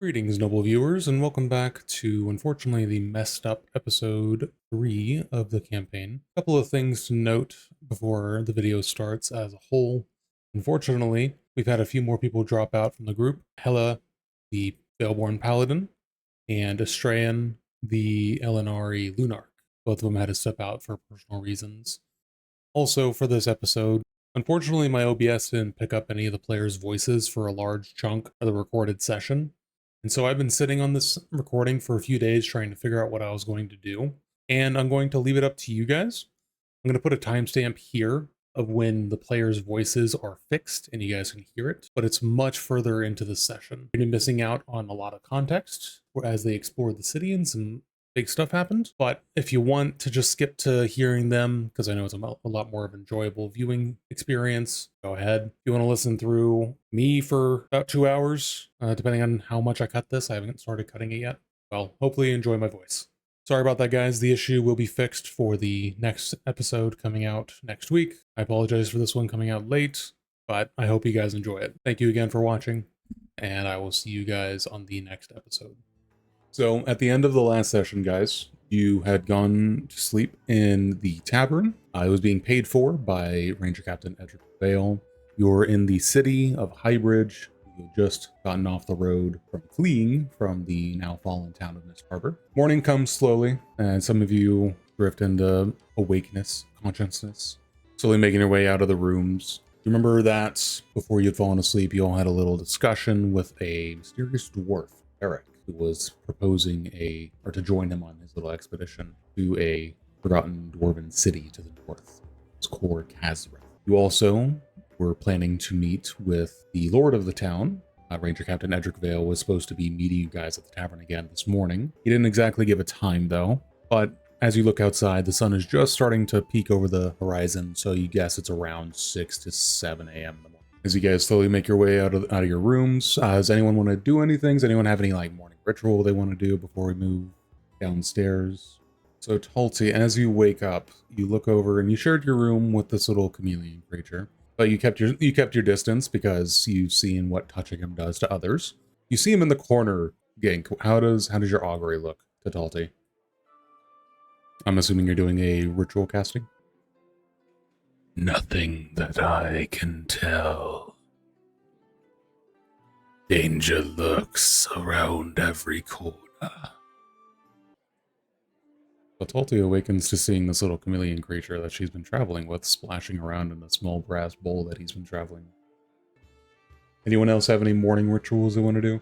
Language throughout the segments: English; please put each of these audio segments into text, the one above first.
Greetings, noble viewers, and welcome back to, unfortunately, the messed up episode 3 of the campaign. A couple of things to note before the video starts as a whole. Unfortunately, we've had a few more people drop out from the group. Hela, the Veilborn Paladin, and Astraean, the Elinari Lunarch. Both of them had to step out for personal reasons. Also, for this episode, unfortunately, my OBS didn't pick up any of the players' voices for a large chunk of the recorded session. And so I've been sitting on this recording for a few days trying to figure out what I was going to do. And I'm going to leave it up to you guys. I'm going to put a timestamp here of when the players' voices are fixed and you guys can hear it, but it's much further into the session. You're going to be missing out on a lot of context as they explore the city and some big stuff happened. But if you want to just skip to hearing them, because I know it's a lot more of an enjoyable viewing experience, go ahead. If you want to listen through me for about 2 hours, depending on how much I cut this, I haven't started cutting it yet. Well, hopefully you enjoy my voice. Sorry about that, guys. The issue will be fixed for the next episode coming out next week. I apologize for this one coming out late, but I hope you guys enjoy it. Thank you again for watching, and I will see you guys on the next episode. So, at the end of the last session, guys, you had gone to sleep in the tavern. It was being paid for by Ranger Captain Edric Vale. You're in the city of Highbridge. You've just gotten off the road from fleeing from the now fallen town of Mist Harbor. Morning comes slowly, and some of you drift into awakeness, consciousness, slowly making your way out of the rooms. You remember that before you'd fallen asleep, you all had a little discussion with a mysterious dwarf, Eric, who was proposing to join him on his little expedition to a forgotten dwarven city to the north. It's Kor Kazreth. You also were planning to meet with the lord of the town. Ranger Captain Edric Vale was supposed to be meeting you guys at the tavern again this morning. He didn't exactly give a time, though, but as you look outside, the sun is just starting to peek over the horizon, so you guess it's around 6 to 7 a.m. in the morning. As you guys slowly make your way out of your rooms, does anyone want to do anything? Does anyone have any morning ritual they want to do before we move downstairs? So Talti, as you wake up, you look over and you shared your room with this little chameleon creature, but you kept your distance because you've seen what touching him does to others. You see him in the corner. Gink, how does your augury look to Talti? I'm assuming you're doing a ritual casting. Nothing that I can tell. Danger lurks around every corner. Talti awakens to seeing this little chameleon creature that she's been traveling with, splashing around in a small brass bowl that he's been traveling. Anyone else have any morning rituals they want to do?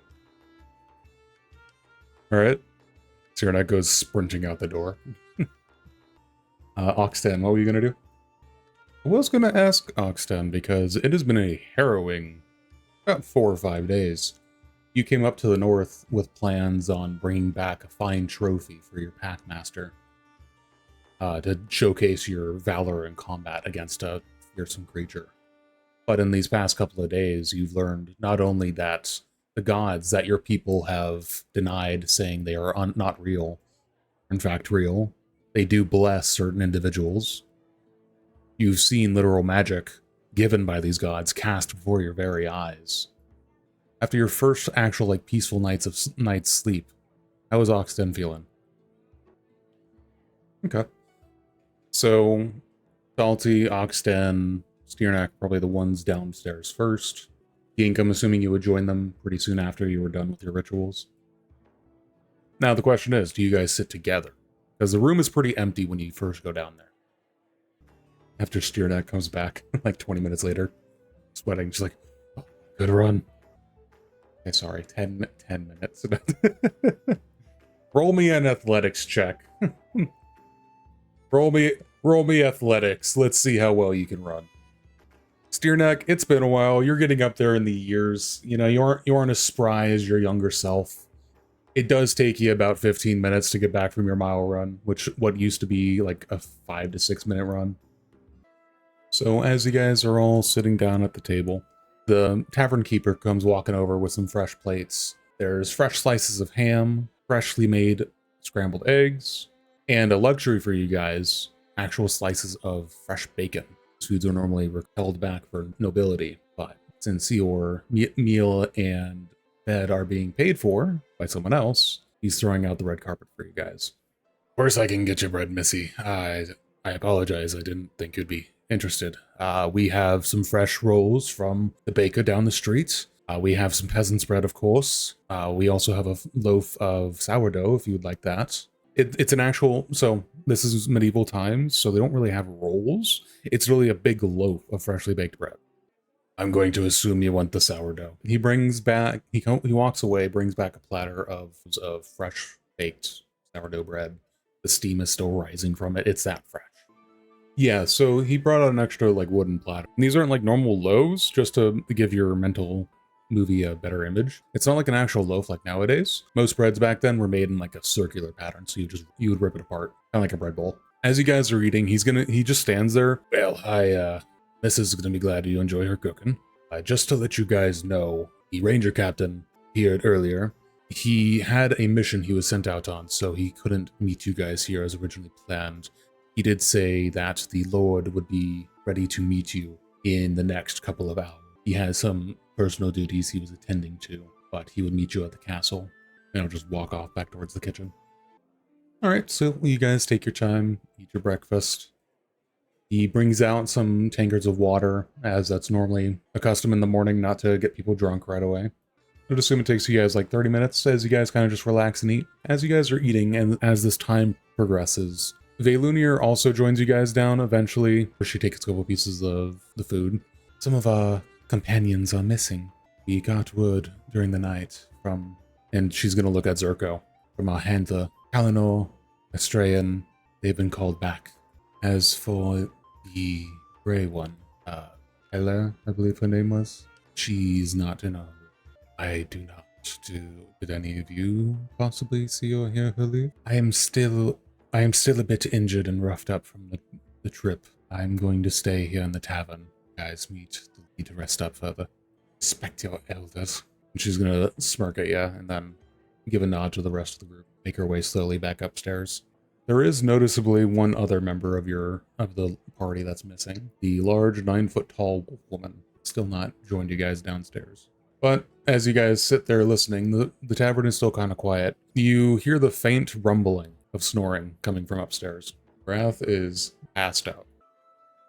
Alright. Cyrnak goes sprinting out the door. Oxten, what were you going to do? I was going to ask Oxten because it has been a harrowing about 4 or 5 days. You came up to the north with plans on bringing back a fine trophy for your Packmaster to showcase your valor in combat against a fearsome creature. But in these past couple of days, you've learned not only that the gods that your people have denied, saying they are not real, in fact real, they do bless certain individuals. You've seen literal magic given by these gods cast before your very eyes. After your first actual peaceful night's sleep, how is Oxten feeling? Okay. So, Talti, Oxten, Stirnak, probably the ones downstairs first. Gink, I'm assuming you would join them pretty soon after you were done with your rituals. Now the question is, do you guys sit together? Because the room is pretty empty when you first go down there. After Stirnak comes back, 20 minutes later, sweating, she's like, oh, good run. Okay, sorry, 10 minutes. Roll me an athletics check. Roll me athletics. Let's see how well you can run. Stirnak, it's been a while. You're getting up there in the years. You aren't as spry as your younger self. It does take you about 15 minutes to get back from your mile run, what used to be a 5 to 6 minute run. So as you guys are all sitting down at the table, the tavern keeper comes walking over with some fresh plates. There's fresh slices of ham, freshly made scrambled eggs, and a luxury for you guys, actual slices of fresh bacon. Foods are normally held back for nobility, but since your meal and that are being paid for by someone else, he's throwing out the red carpet for you guys. Of course I can get you bread, Missy. I apologize. I didn't think you'd be interested. We have some fresh rolls from the baker down the street. We have some peasant's bread, of course. We also have a loaf of sourdough, if you'd like that. It's an actual, so this is medieval times, so they don't really have rolls. It's really a big loaf of freshly baked bread. I'm going to assume you want the sourdough. He brings back, he walks away, brings back a platter of fresh baked sourdough bread. The steam is still rising from it. It's that fresh. Yeah, so he brought out an extra like wooden platter. And these aren't like normal loaves, just to give your mental movie a better image. It's not like an actual loaf like nowadays. Most breads back then were made in like a circular pattern, so you would rip it apart, kind of like a bread bowl. As you guys are eating, he just stands there. Well, Mrs. is gonna be glad you enjoy her cooking. Just to let you guys know, the ranger captain appeared earlier. He had a mission he was sent out on, so he couldn't meet you guys here as originally planned. He did say that the Lord would be ready to meet you in the next couple of hours. He has some personal duties he was attending to, but he would meet you at the castle, and I'll just walk off back towards the kitchen. Alright, so you guys take your time, eat your breakfast. He brings out some tankards of water, as that's normally a custom in the morning, not to get people drunk right away. I'd assume it takes you guys like 30 minutes as you guys kind of just relax and eat. As you guys are eating, and as this time progresses, Velunir also joins you guys down eventually. She takes a couple pieces of the food. Some of our companions are missing. We got word during the night from, and she's going to look at Zerko, from our handler, Kalinor, Estrayan. They've been called back. As for the gray one, Kalyria, I believe her name was, she's not in our room. I do not. Did any of you possibly see or hear her leave? I am still a bit injured and roughed up from the trip. I'm going to stay here in the tavern. Guys, need to rest up further. Respect your elders. And she's gonna smirk at you and then give a nod to the rest of the group. Make her way slowly back upstairs. There is noticeably one other member of the party that's missing. The large 9-foot-tall wolf woman. Still not joined you guys downstairs. But as you guys sit there listening, the tavern is still kind of quiet. You hear the faint rumbling of snoring coming from upstairs. Wrath is passed out.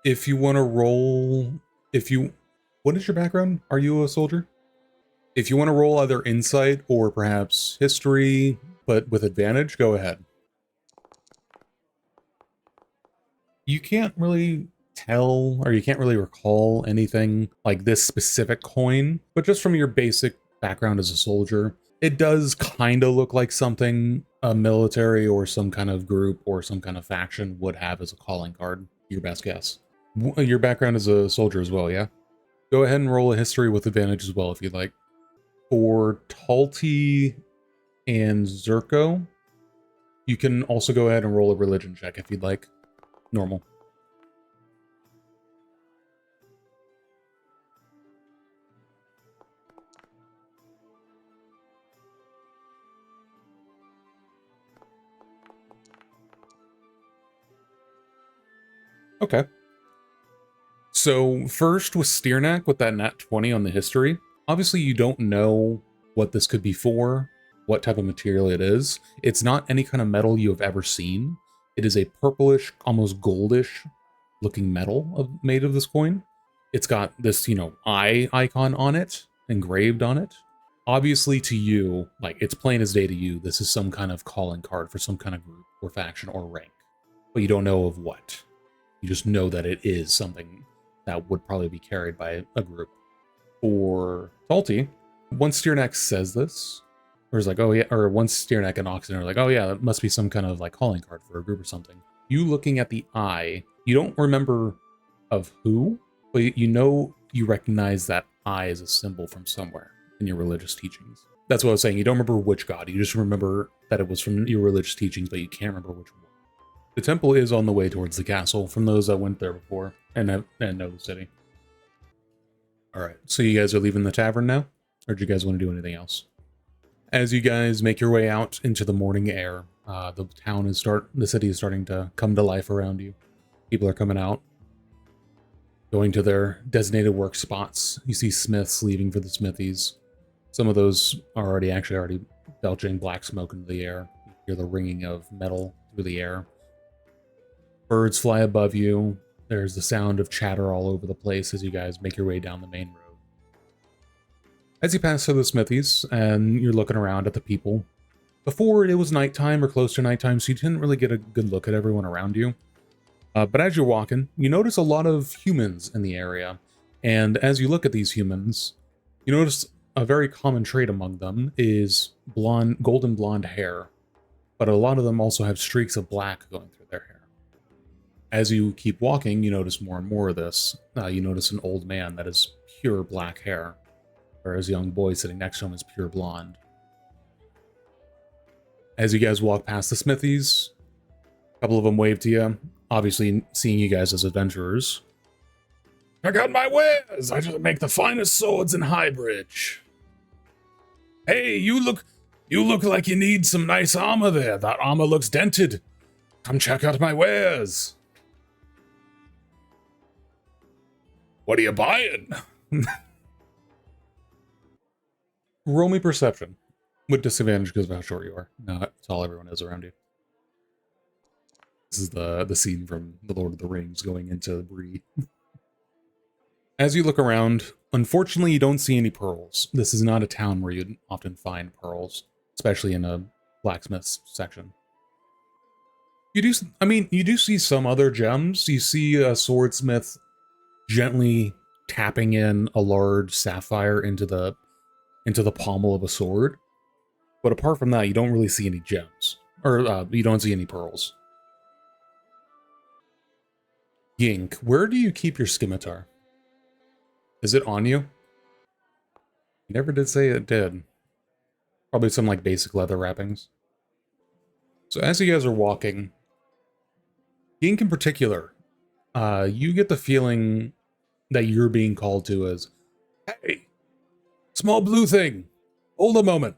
If you want to roll... What is your background? Are you a soldier? If you want to roll either insight or perhaps history, but with advantage, go ahead. You can't really tell, or you can't really recall anything like this specific coin, but just from your basic background as a soldier, it does kind of look like something a military or some kind of group or some kind of faction would have as a calling card. Your best guess. Your background as a soldier as well, yeah? Go ahead and roll a history with advantage as well if you'd like. For Talti and Zerko, you can also go ahead and roll a religion check if you'd like. Normal. Okay. So first with Steernack with that nat 20 on the history, obviously you don't know what this could be for, what type of material it is. It's not any kind of metal you have ever seen. It is a purplish, almost goldish looking metal made of this coin. It's got this, eye icon on it, engraved on it. Obviously to you, like it's plain as day to you, this is some kind of calling card for some kind of group or faction or rank, but you don't know of what. You just know that it is something that would probably be carried by a group. For Talti, once Steernack says this, or is like, oh yeah, or once Steernack and Oxen are like, oh yeah, that must be some kind of like calling card for a group or something. You looking at the eye, you don't remember of who, but you recognize that eye as a symbol from somewhere in your religious teachings. That's what I was saying. You don't remember which god, you just remember that it was from your religious teachings, but you can't remember which one. The temple is on the way towards the castle, from those that went there before and know the city. Alright, so you guys are leaving the tavern now? Or do you guys want to do anything else? As you guys make your way out into the morning air, the city is starting to come to life around you. People are coming out, going to their designated work spots. You see smiths leaving for the smithies. Some of those are already belching black smoke into the air. You hear the ringing of metal through the air. Birds fly above you. There's the sound of chatter all over the place as you guys make your way down the main road. As you pass through the smithies and you're looking around at the people, before it was nighttime or close to nighttime, so you didn't really get a good look at everyone around you. But as you're walking, you notice a lot of humans in the area. And as you look at these humans, you notice a very common trait among them is golden blonde hair. But a lot of them also have streaks of black going through their hair. As you keep walking, you notice more and more of this. You notice an old man that is pure black hair, whereas a young boy sitting next to him is pure blonde. As you guys walk past the smithies, a couple of them wave to you, obviously seeing you guys as adventurers. Check out my wares! I just make the finest swords in Highbridge. Hey, you look like you need some nice armor there. That armor looks dented. Come check out my wares. What are you buying? Roll me perception. With disadvantage because of how short you are. No, that's all everyone is around you. This is the scene from The Lord of the Rings going into Bree. As you look around, unfortunately you don't see any pearls. This is not a town where you'd often find pearls, especially in a blacksmith's section. You do see some other gems. You see a swordsmith gently tapping in a large sapphire into the pommel of a sword. But apart from that, you don't really see any gems. Or, you don't see any pearls. Yink, where do you keep your scimitar? Is it on you? You never did say it did. Probably some, like, basic leather wrappings. So as you guys are walking, Yink in particular, you get the feeling that you're being called to as, "Hey, small blue thing, hold a moment."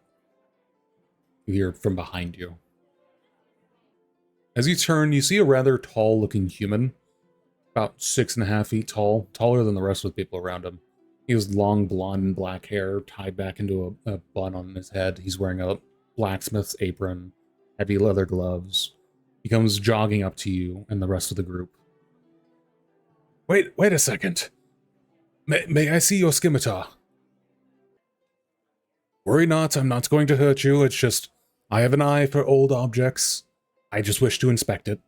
You hear it from behind you. As you turn, you see a rather tall-looking human, about 6.5 feet tall, taller than the rest of the people around him. He has long blonde and black hair tied back into a bun on his head. He's wearing a blacksmith's apron, heavy leather gloves. He comes jogging up to you and the rest of the group. Wait a second. May I see your scimitar? Worry not, I'm not going to hurt you. It's just, I have an eye for old objects. I just wish to inspect it.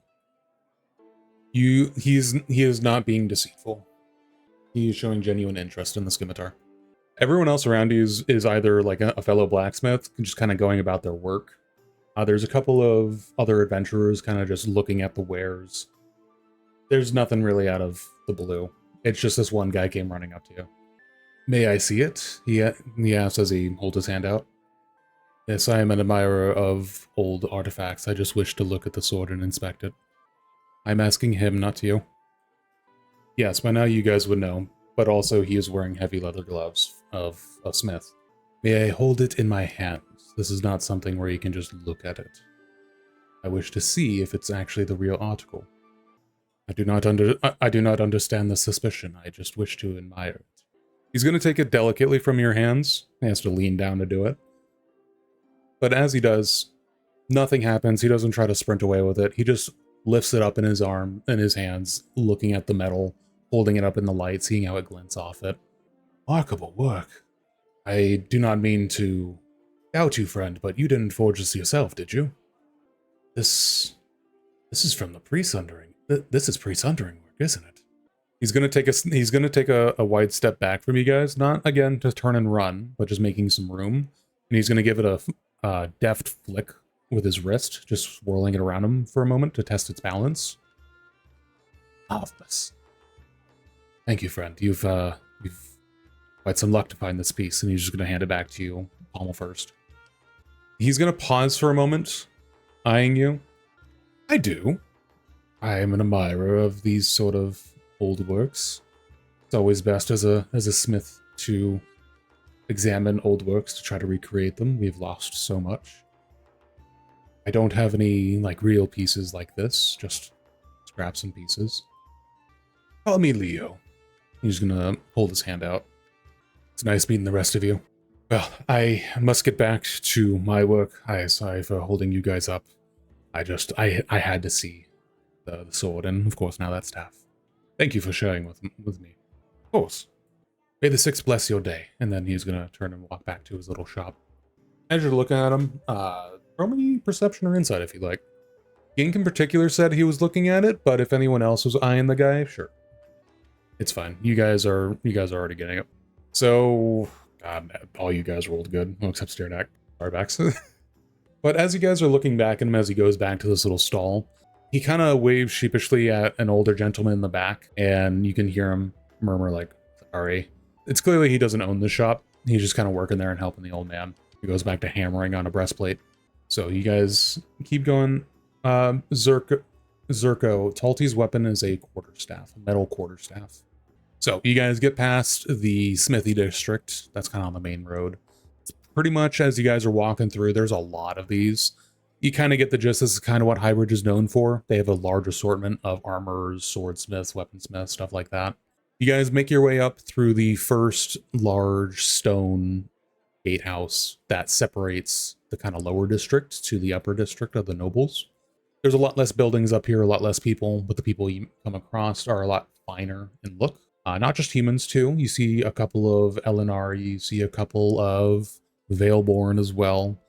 He is not being deceitful. He is showing genuine interest in the scimitar. Everyone else around you is either like a fellow blacksmith, just kind of going about their work. There's a couple of other adventurers kind of just looking at the wares. There's nothing really out of the blue. It's just this one guy came running up to you. May I see it? He asks as he holds his hand out. Yes, I am an admirer of old artifacts. I just wish to look at the sword and inspect it. I'm asking him, not you. Yes, by now you guys would know, but also he is wearing heavy leather gloves of a smith. May I hold it in my hands? This is not something where you can just look at it. I wish to see if it's actually the real article. I do not understand the suspicion. I just wish to admire it. He's going to take it delicately from your hands. He has to lean down to do it. But as he does, nothing happens. He doesn't try to sprint away with it. He just lifts it up in his arm, in his hands, looking at the metal, holding it up in the light, seeing how it glints off it. Remarkable work. I do not mean to doubt you, friend, but you didn't forge this yourself, did you? This is from the pre-sundering. This is pre-sundering work, isn't it? He's gonna take a wide step back from you guys, not again to turn and run, but just making some room. And he's gonna give it a deft flick with his wrist, just swirling it around him for a moment to test its balance. Marvelous. Thank you, friend. You've quite some luck to find this piece, and he's just gonna hand it back to you, pommel first. He's gonna pause for a moment, eyeing you. I do. I am an admirer of these sort of old works. It's always best as a smith to examine old works to try to recreate them. We've lost so much. I don't have any like real pieces like this, just scraps and pieces. Call me Leo. He's gonna hold his hand out. It's nice meeting the rest of you. Well, I must get back to my work. Sorry for holding you guys up. I had to see the sword, and of course now that staff. Thank you for sharing with me. Of course. May the six bless your day. And then he's gonna turn and walk back to his little shop. As you're looking at him, throw me perception or insight if you'd like. Gink in particular said he was looking at it, but if anyone else was eyeing the guy, sure. It's fine. You guys are already getting it. So, God, all you guys rolled good, well, except Starbacks. But as you guys are looking back at him as he goes back to this little stall, he kind of waves sheepishly at an older gentleman in the back, and you can hear him murmur like, sorry. It's clearly he doesn't own the shop. He's just kind of working there and helping the old man. He goes back to hammering on a breastplate. So you guys keep going. Zerko, Talty's weapon is a quarterstaff, a metal quarterstaff. So you guys get past the Smithy district. That's kind of on the main road. Pretty much as you guys are walking through, there's a lot of these. You kind of get the gist. This is kind of what Highbridge is known for. They have a large assortment of armors, swordsmiths, weaponsmiths, stuff like that. You guys make your way up through the first large stone gatehouse that separates the kind of lower district to the upper district of the nobles. There's a lot less buildings up here, a lot less people, but the people you come across are a lot finer in look. Not just humans, too. You see a couple of Elenar, you see a couple of Veilborn as well.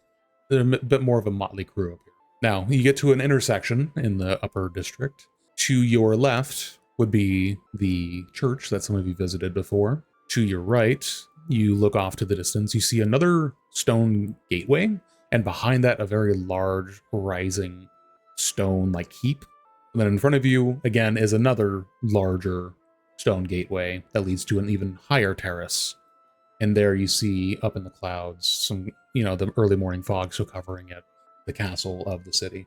They're a bit more of a motley crew up here. Now, you get to an intersection in the upper district. To your left would be the church that some of you visited before. To your right, you look off to the distance. You see another stone gateway, and behind that, a very large, rising stone like heap. And then in front of you, again, is another larger stone gateway that leads to an even higher terrace. And there you see up in the clouds some, the early morning fog still covering it, the castle of the city.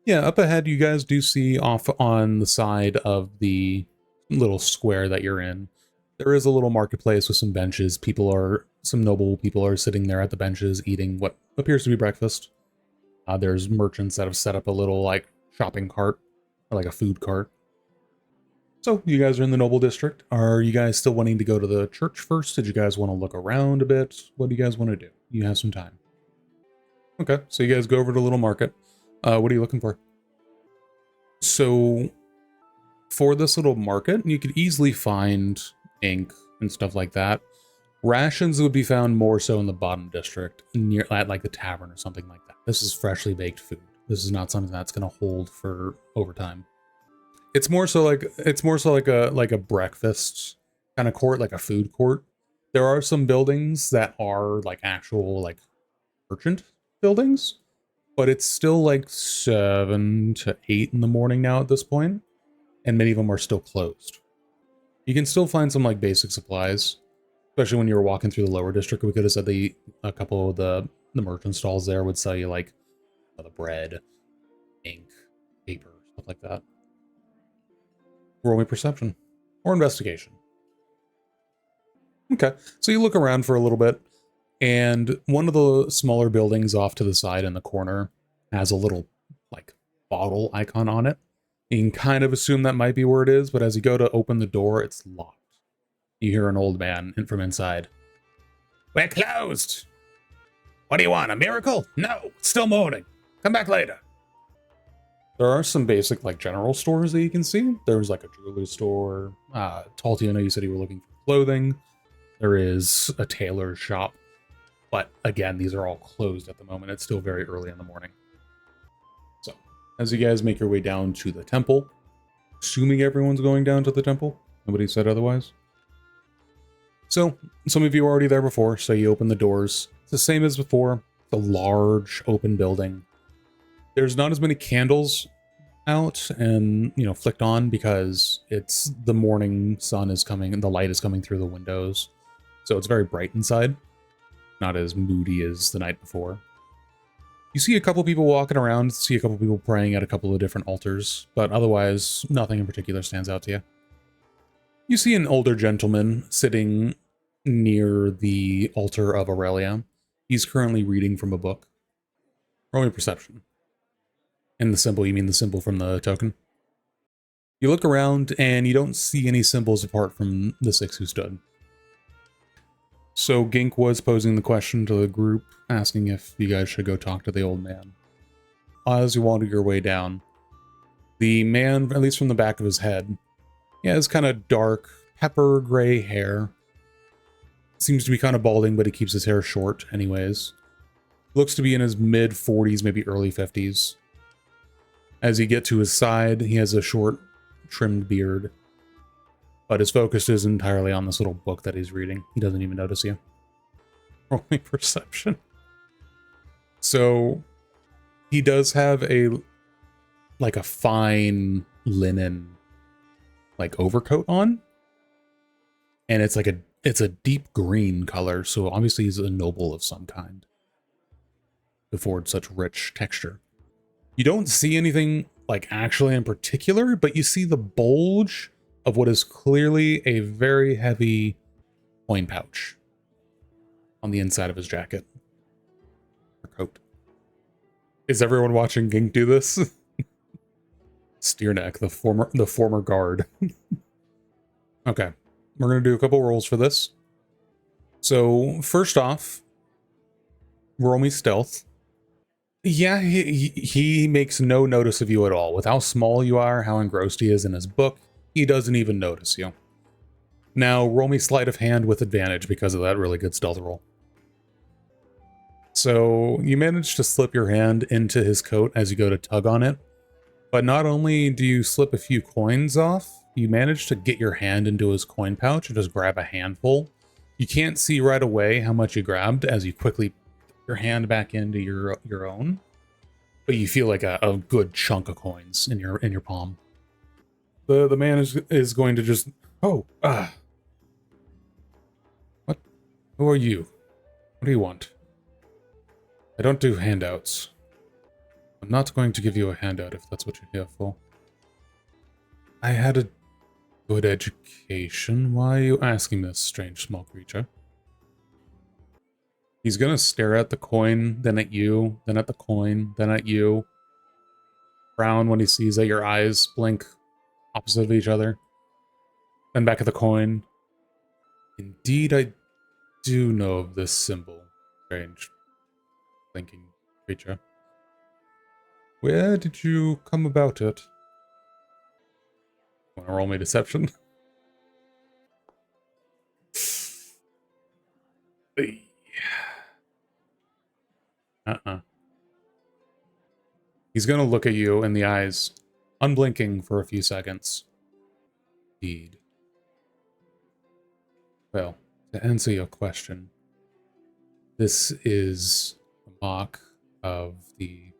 Yeah, up ahead you guys do see off on the side of the little square that you're in, there is a little marketplace with some benches. Some noble people are sitting there at the benches eating what appears to be breakfast. There's merchants that have set up a little like shopping cart, or like a food cart. So you guys are in the noble district. Are you guys still wanting to go to the church first? Did you guys want to look around a bit? What do you guys want to do? You have some time. Okay, so you guys go over to Little Market. What are you looking for? So for this little market, you could easily find ink and stuff like that. Rations would be found more so in the bottom district, near at like the tavern or something like that. This is freshly baked food. This is not something that's going to hold for overtime. It's more so like a breakfast kind of court, like a food court. There are some buildings that are like actual like merchant buildings, but it's still like 7 to 8 in the morning now at this point, and many of them are still closed. You can still find some like basic supplies, especially when you were walking through the lower district. We could have said a couple of the merchant stalls there would sell you like the bread, ink, paper, stuff like that. Roll me perception or investigation. Okay, so you look around for a little bit, and one of the smaller buildings off to the side in the corner has a little like bottle icon on it. You can kind of assume that might be where it is, but as you go to open the door, it's locked. You hear an old man from inside. "We're closed! What do you want, a miracle? No, it's still morning. Come back later." There are some basic like general stores that you can see. There's like a jewelry store. Talty, I know you said you were looking for clothing. There is a tailor's shop. But again, these are all closed at the moment. It's still very early in the morning. So, as you guys make your way down to the temple, assuming everyone's going down to the temple, nobody said otherwise. So, some of you were already there before, so you open the doors. It's the same as before. It's a large open building. There's not as many candles out and, flicked on because it's the morning sun is coming and the light is coming through the windows. So it's very bright inside. Not as moody as the night before. You see a couple people walking around, see a couple people praying at a couple of different altars, but otherwise nothing in particular stands out to you. You see an older gentleman sitting near the altar of Aurelia. He's currently reading from a book. Roll me perception. And the symbol, you mean the symbol from the token? You look around and you don't see any symbols apart from the 6 who stood. So Gink was posing the question to the group, asking if you guys should go talk to the old man. As you wander your way down, the man, at least from the back of his head, he has kind of dark, pepper gray hair. Seems to be kind of balding, but he keeps his hair short anyways. Looks to be in his mid-40s, maybe early 50s. As you get to his side, he has a short, trimmed beard. But his focus is entirely on this little book that he's reading. He doesn't even notice you. Rolling perception. So, he does have a fine linen, overcoat on. And it's a deep green color, so obviously he's a noble of some kind. To afford such rich texture. You don't see anything, actually in particular, but you see the bulge of what is clearly a very heavy coin pouch on the inside of his jacket. Or coat. Is everyone watching Gink do this? Steerneck, the former guard. Okay. We're going to do a couple rolls for this. So, first off, roll me stealth. Yeah, he makes no notice of you at all. With how small you are, how engrossed he is in his book, he doesn't even notice you. Now, roll me sleight of hand with advantage because of that really good stealth roll. So, you manage to slip your hand into his coat as you go to tug on it. But not only do you slip a few coins off, you manage to get your hand into his coin pouch and just grab a handful. You can't see right away how much you grabbed as you quickly put your hand back into your own. But you feel like a good chunk of coins in your palm. The man is going to just... What? Who are you? What do you want? I don't do handouts. I'm not going to give you a handout if that's what you're here for. I had a good education. Why are you asking this, strange small creature? He's gonna stare at the coin, then at you, then at the coin, then at you. Frown when he sees that your eyes blink opposite of each other. Then back at the coin. Indeed, I do know of this symbol. Strange, blinking creature. Where did you come about it? Wanna roll me deception? He's gonna look at you in the eyes, unblinking for a few seconds. Indeed. Well, to answer your question, this is a mark of the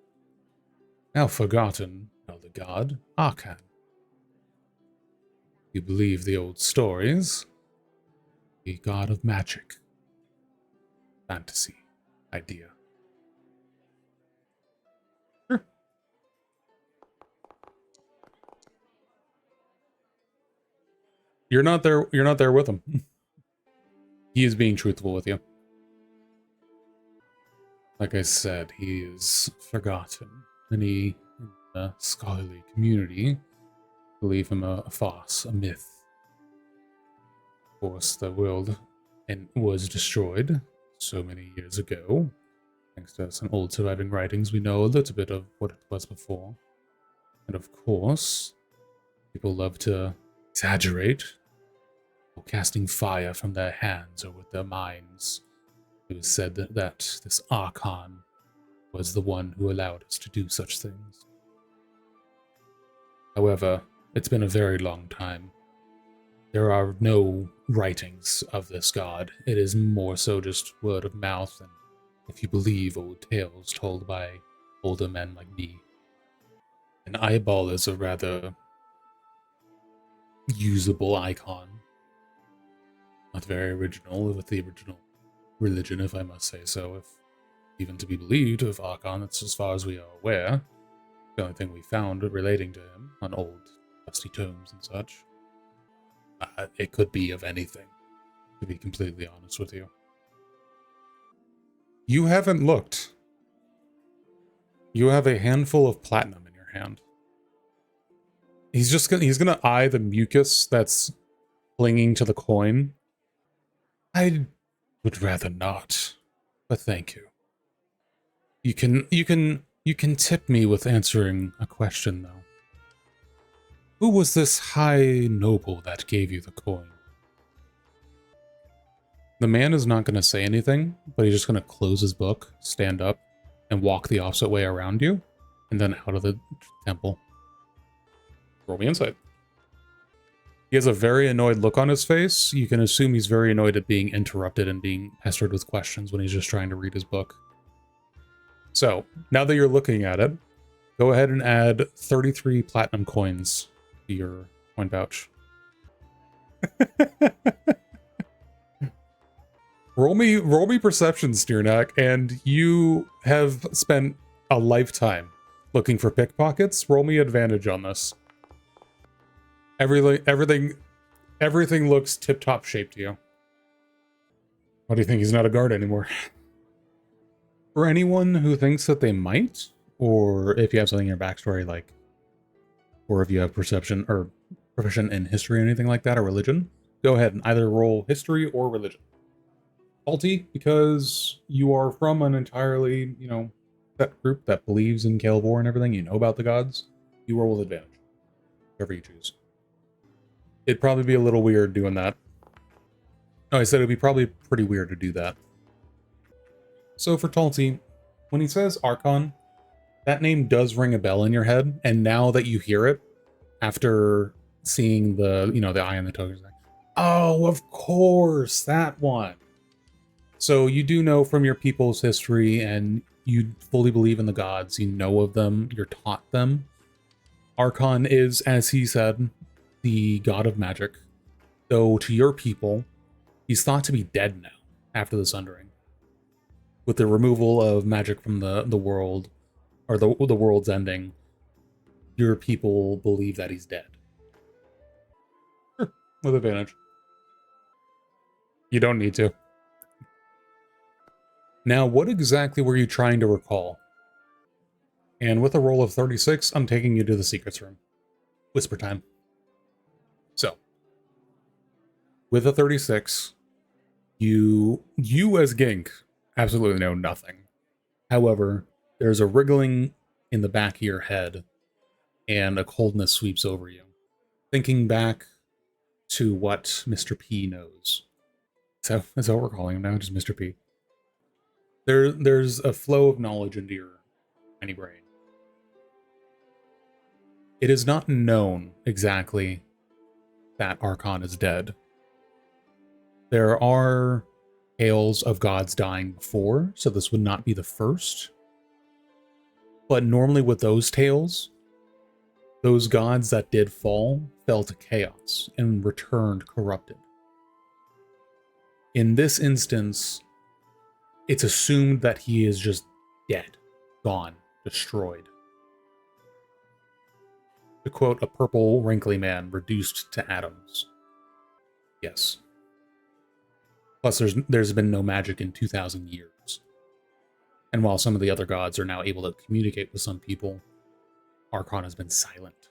now forgotten elder god, Arkan. You believe the old stories? The god of magic. Fantasy. Idea. Sure. You're not there with him. He is being truthful with you. Like I said, he is forgotten. Many in the scholarly community believe him a farce, a myth. Of course, the world was destroyed so many years ago. Thanks to some old surviving writings, we know a little bit of what it was before. And of course, people love to exaggerate, or casting fire from their hands or with their minds. It was said that this Archon was the one who allowed us to do such things. However, it's been a very long time. There are no writings of this god. It is more so just word of mouth, and if you believe old tales told by older men like me. An eyeball is a rather usable icon. Not very original with the original religion, if I must say so. If even to be believed of Archon, that's as far as we are aware. The only thing we found relating to him on old dusty tomes and such. It could be of anything, to be completely honest with you. You haven't looked. You have a handful of platinum in your hand. He's gonna eye the mucus that's clinging to the coin. I Would rather not, but thank you. You can tip me with answering a question, though. Who was this high noble that gave you the coin? The man is not going to say anything, but he's just going to close his book, stand up, and walk the opposite way around you, and then out of the temple. Roll me insight. He has a very annoyed look on his face. You can assume he's very annoyed at being interrupted and being pestered with questions when he's just trying to read his book. So, now that you're looking at it, go ahead and add 33 platinum coins to your coin pouch. Roll me perception, Steernack, and you have spent a lifetime looking for pickpockets. Roll me advantage on this. Everything looks tip-top shape to you. Why do you think he's not a guard anymore? For anyone who thinks that they might, or if you have something in your backstory, like, or if you have perception or proficient in history or anything like that, or religion, go ahead and either roll history or religion. Faulty, because you are from an entirely, set group that believes in Kalyria and everything, you know about the gods, you roll with advantage. Whatever you choose. It'd probably be a little weird doing that. No, I said it'd be probably pretty weird to do that. So for Talty, when he says Archon, that name does ring a bell in your head, and now that you hear it, after seeing the, the eye on the token, like, oh, of course, that one. So you do know from your people's history, and you fully believe in the gods, you know of them, you're taught them. Archon is, as he said, the god of magic, though to your people, he's thought to be dead now, after the Sundering. With the removal of magic from the world, or the world's ending, your people believe that he's dead. Sure, with advantage. You don't need to. Now, what exactly were you trying to recall? And with a roll of 36, I'm taking you to the secrets room. Whisper time. So, with a 36, you as Gink absolutely know nothing. However, there's a wriggling in the back of your head, and a coldness sweeps over you. Thinking back to what Mr. P knows. So, is that what we're calling him now? Just Mr. P. There's a flow of knowledge into your tiny brain. It is not known exactly that Archon is dead. There are tales of gods dying before, so this would not be the first. But normally with those tales, those gods that did fall fell to chaos and returned corrupted. In this instance, it's assumed that he is just dead, gone, destroyed. To quote a purple, wrinkly man reduced to atoms. Yes. Plus, there's been no magic in 2,000 years. And while some of the other gods are now able to communicate with some people, Archon has been silent.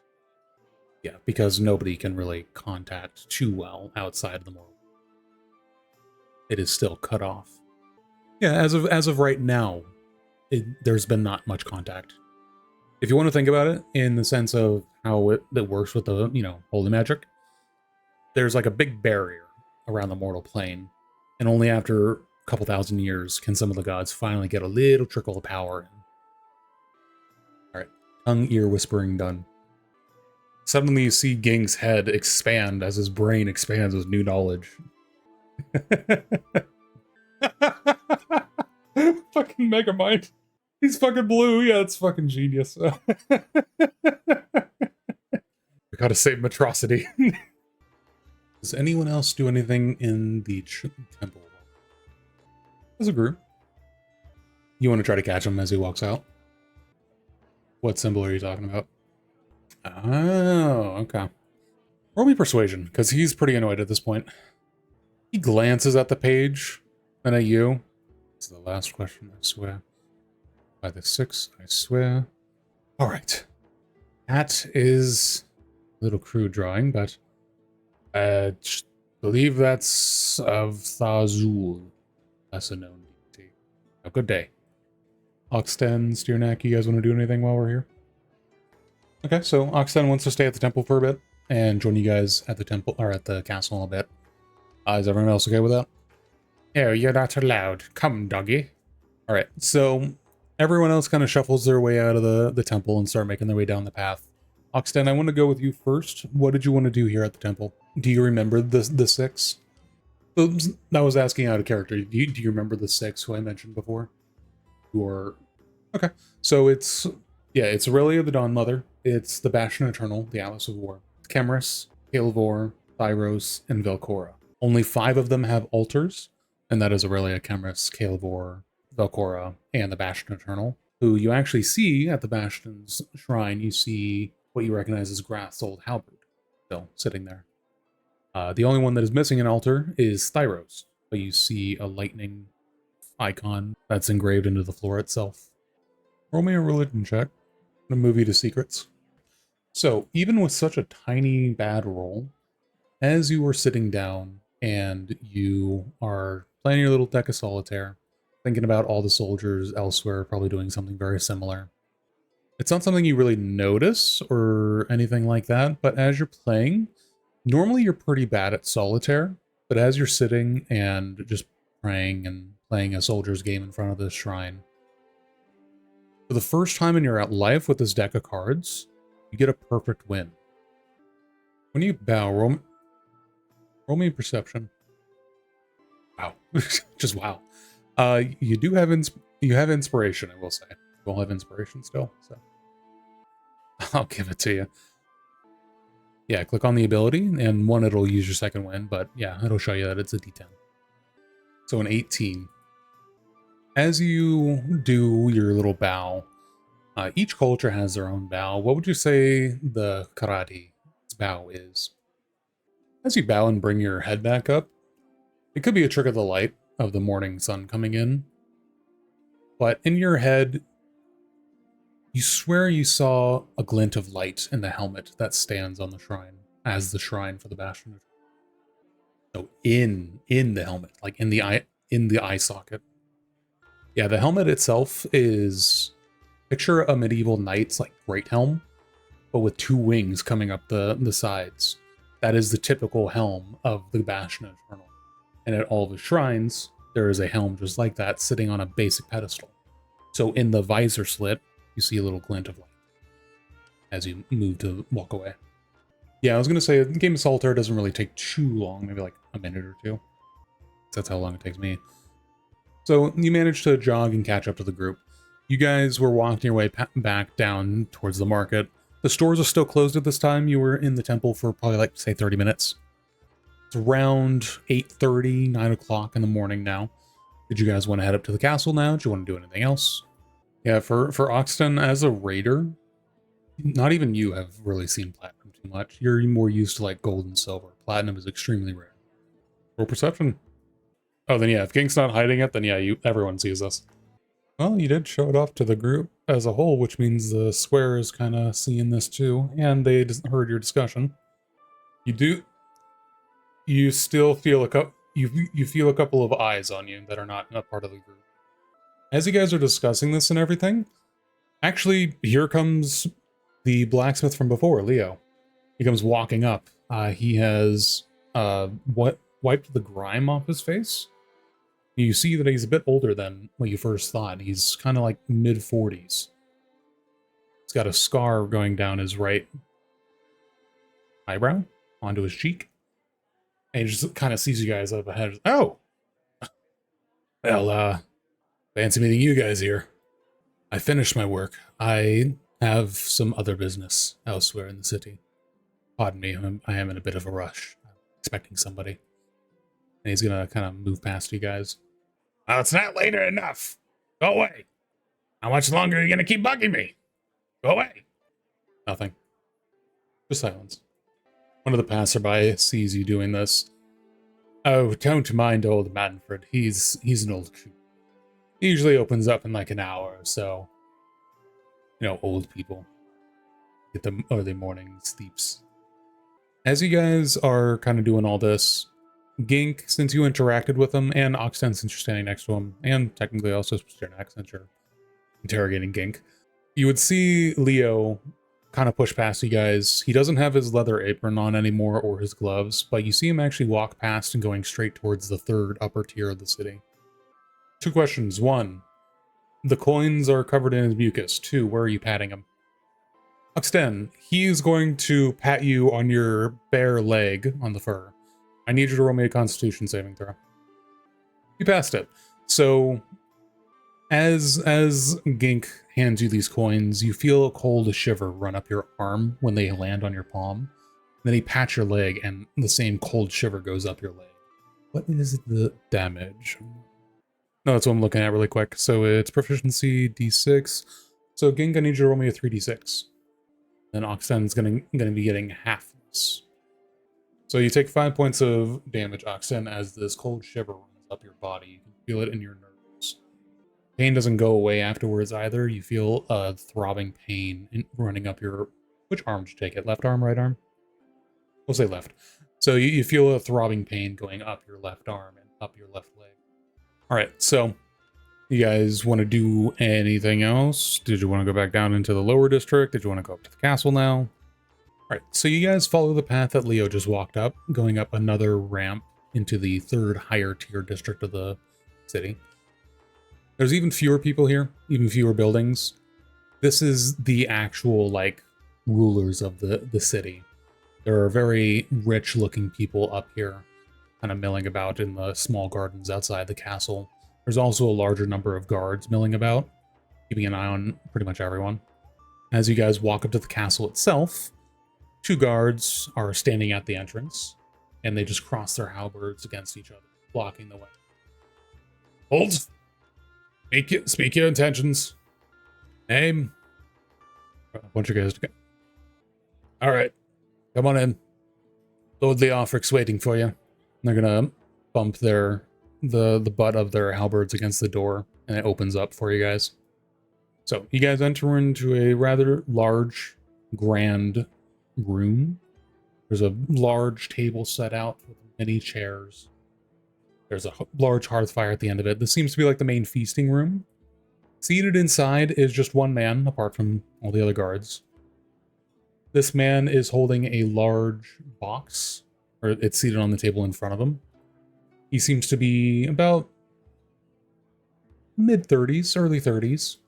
Yeah, because nobody can really contact too well outside of the mortal. It is still cut off. Yeah, as of right now, there's been not much contact. If you want to think about it in the sense of how it works with the, holy magic, there's like a big barrier around the mortal plane, and only after a couple thousand years can some of the gods finally get a little trickle of power in. Alright, tongue, ear whispering done. Suddenly you see Ging's head expand as his brain expands with new knowledge. Fucking Megamind. He's fucking blue. Yeah, it's fucking genius. We gotta save Matrocity. Does anyone else do anything in the temple? As a group. You want to try to catch him as he walks out? What symbol are you talking about? Oh, okay. Roll me persuasion, because he's pretty annoyed at this point. He glances at the page, then at you. It's the last question, I swear. By the 6, I swear. Alright. That is a little crude drawing, but I believe that's of Thazul. lesser known deity. A good day. Oxten, Steernack, you guys want to do anything while we're here? Okay, so Oxten wants to stay at the temple for a bit and join you guys at the temple or at the castle in a bit. Is everyone else okay with that? Oh, you're not allowed. Come, doggy. All right, so everyone else kind of shuffles their way out of the temple and start making their way down the path. Oxten, I want to go with you first. What did you want to do here at the temple? Do you remember the six? So that was asking out of character. Do you remember the six who I mentioned before? Or okay, so it's Aurelia the Dawn Mother. It's the Bastion Eternal, the Atlas of War, Chemris, Halvor, Thyros, and Velcora. Only 5 of them have altars, and that is Aurelia, Chemris, Halvor, Velcora, and the Bastion Eternal, who you actually see at the Bastion's shrine. You see what you recognize as Grath's old halberd, still sitting there. The only one that is missing an altar is Thyros, but you see a lightning icon that's engraved into the floor itself. Roll me a religion check. I'm gonna move you to secrets. So, even with such a tiny bad roll, as you are sitting down and you are playing your little deck of solitaire, thinking about all the soldiers elsewhere probably doing something very similar, it's not something you really notice or anything like that, but as you're playing, normally you're pretty bad at solitaire, but as you're sitting and just praying and playing a soldier's game in front of this shrine, for the first time in your life with this deck of cards, you get a perfect win. When you bow, roll me perception. Wow. Just wow. You do have you have inspiration, I will say. You all have inspiration still, so I'll give it to you. Yeah, click on the ability, and one, it'll use your second win, but yeah, it'll show you that it's a D10. So an 18. As you do your little bow, each culture has their own bow. What would you say the Karate's bow is? As you bow and bring your head back up, it could be a trick of the light of the morning sun coming in, but in your head, you swear you saw a glint of light in the helmet that stands on the shrine, as the shrine for the Bastion. No, in the helmet, like in the eye socket. Yeah, the helmet itself is, picture a medieval knight's like great helm, but with 2 wings coming up the sides. That is the typical helm of the Bastion Eternal. And at all the shrines, there is a helm just like that sitting on a basic pedestal. So in the visor slit, you see a little glint of light as you move to walk away. Yeah, I was going to say, the game of Solitaire doesn't really take too long, maybe like a minute or 2. That's how long it takes me. So you managed to jog and catch up to the group. You guys were walking your way back down towards the market. The stores are still closed at this time. You were in the temple for probably like, say, 30 minutes. It's around 8:30, 9 o'clock in the morning now. Did you guys want to head up to the castle now? Do you want to do anything else? Yeah, for Oxton, as a raider, not even you have really seen platinum too much. You're more used to like gold and silver. Platinum is extremely rare. Roll perception. Oh, then yeah, if Gink's not hiding it, then yeah, everyone sees this. Well, you did show it off to the group as a whole, which means the square is kind of seeing this too, and they heard your discussion. You still feel you feel a couple of eyes on you that are not a part of the group. As you guys are discussing this and everything, actually, here comes the blacksmith from before, Leo. He comes walking up. He has wiped the grime off his face. You see that he's a bit older than what you first thought. He's kind of like mid-40s. He's got a scar going down his right eyebrow onto his cheek. And he just kind of sees you guys up ahead. Oh! Well, fancy meeting you guys here. I finished my work. I have some other business elsewhere in the city. Pardon me, I am in a bit of a rush. I'm expecting somebody. And he's gonna kind of move past you guys. Oh, it's not later enough. Go away. How much longer are you gonna keep bugging me? Go away. Nothing. Just silence. One of the passerby sees you doing this. Oh, don't mind old Manfred. He's an old coot. He usually opens up in like an hour or so. You know, old people get the early morning sleeps. As you guys are kind of doing all this, Gink, since you interacted with him, and Oxten, since you're standing next to him, and technically also Sternak, since you're interrogating Gink, you would see Leo kind of push past you guys. He doesn't have his leather apron on anymore or his gloves, but you see him actually walk past and going straight towards the third upper tier of the city. 2 questions. 1, the coins are covered in his mucus. 2, where are you patting him? Oxten, he is going to pat you on your bare leg on the fur. I need you to roll me a Constitution saving throw. You passed it. So, as Gink hands you these coins, you feel a cold shiver run up your arm when they land on your palm. Then he pats your leg, and the same cold shiver goes up your leg. What is the damage? No, that's what I'm looking at really quick. So it's proficiency d6. So Gink, I need you to roll me a 3d6. Then Oxen's gonna be getting half this. So you take 5 points of damage, Oxen, as this cold shiver runs up your body. You can feel it in your nerves. Pain doesn't go away afterwards either. You feel a throbbing pain running up your... Which arm did you take it? Left arm, right arm? We'll say left. So you feel a throbbing pain going up your left arm and up your left leg. Alright, so you guys want to do anything else? Did you want to go back down into the lower district? Did you want to go up to the castle now? Alright, so you guys follow the path that Leo just walked up, going up another ramp into the third higher tier district of the city. There's even fewer people here, even fewer buildings. This is the actual, like, rulers of the city. There are very rich-looking people up here, kind of milling about in the small gardens outside the castle. There's also a larger number of guards milling about, keeping an eye on pretty much everyone. As you guys walk up to the castle itself, 2 guards are standing at the entrance, and they just cross their halberds against each other, blocking the way. Hold! Speak your intentions. Name. A bunch of guys to go. Alright, come on in. Lord Leofric's waiting for you. And they're gonna bump the butt of their halberds against the door, and it opens up for you guys. So, you guys enter into a rather large, grand room. There's a large table set out with many chairs. There's a large hearth fire at the end of it. This seems to be like the main feasting room. Seated inside is just one man, apart from all the other guards. This man is holding a large box, or it's seated on the table in front of him. He seems to be about mid-30s, early 30s.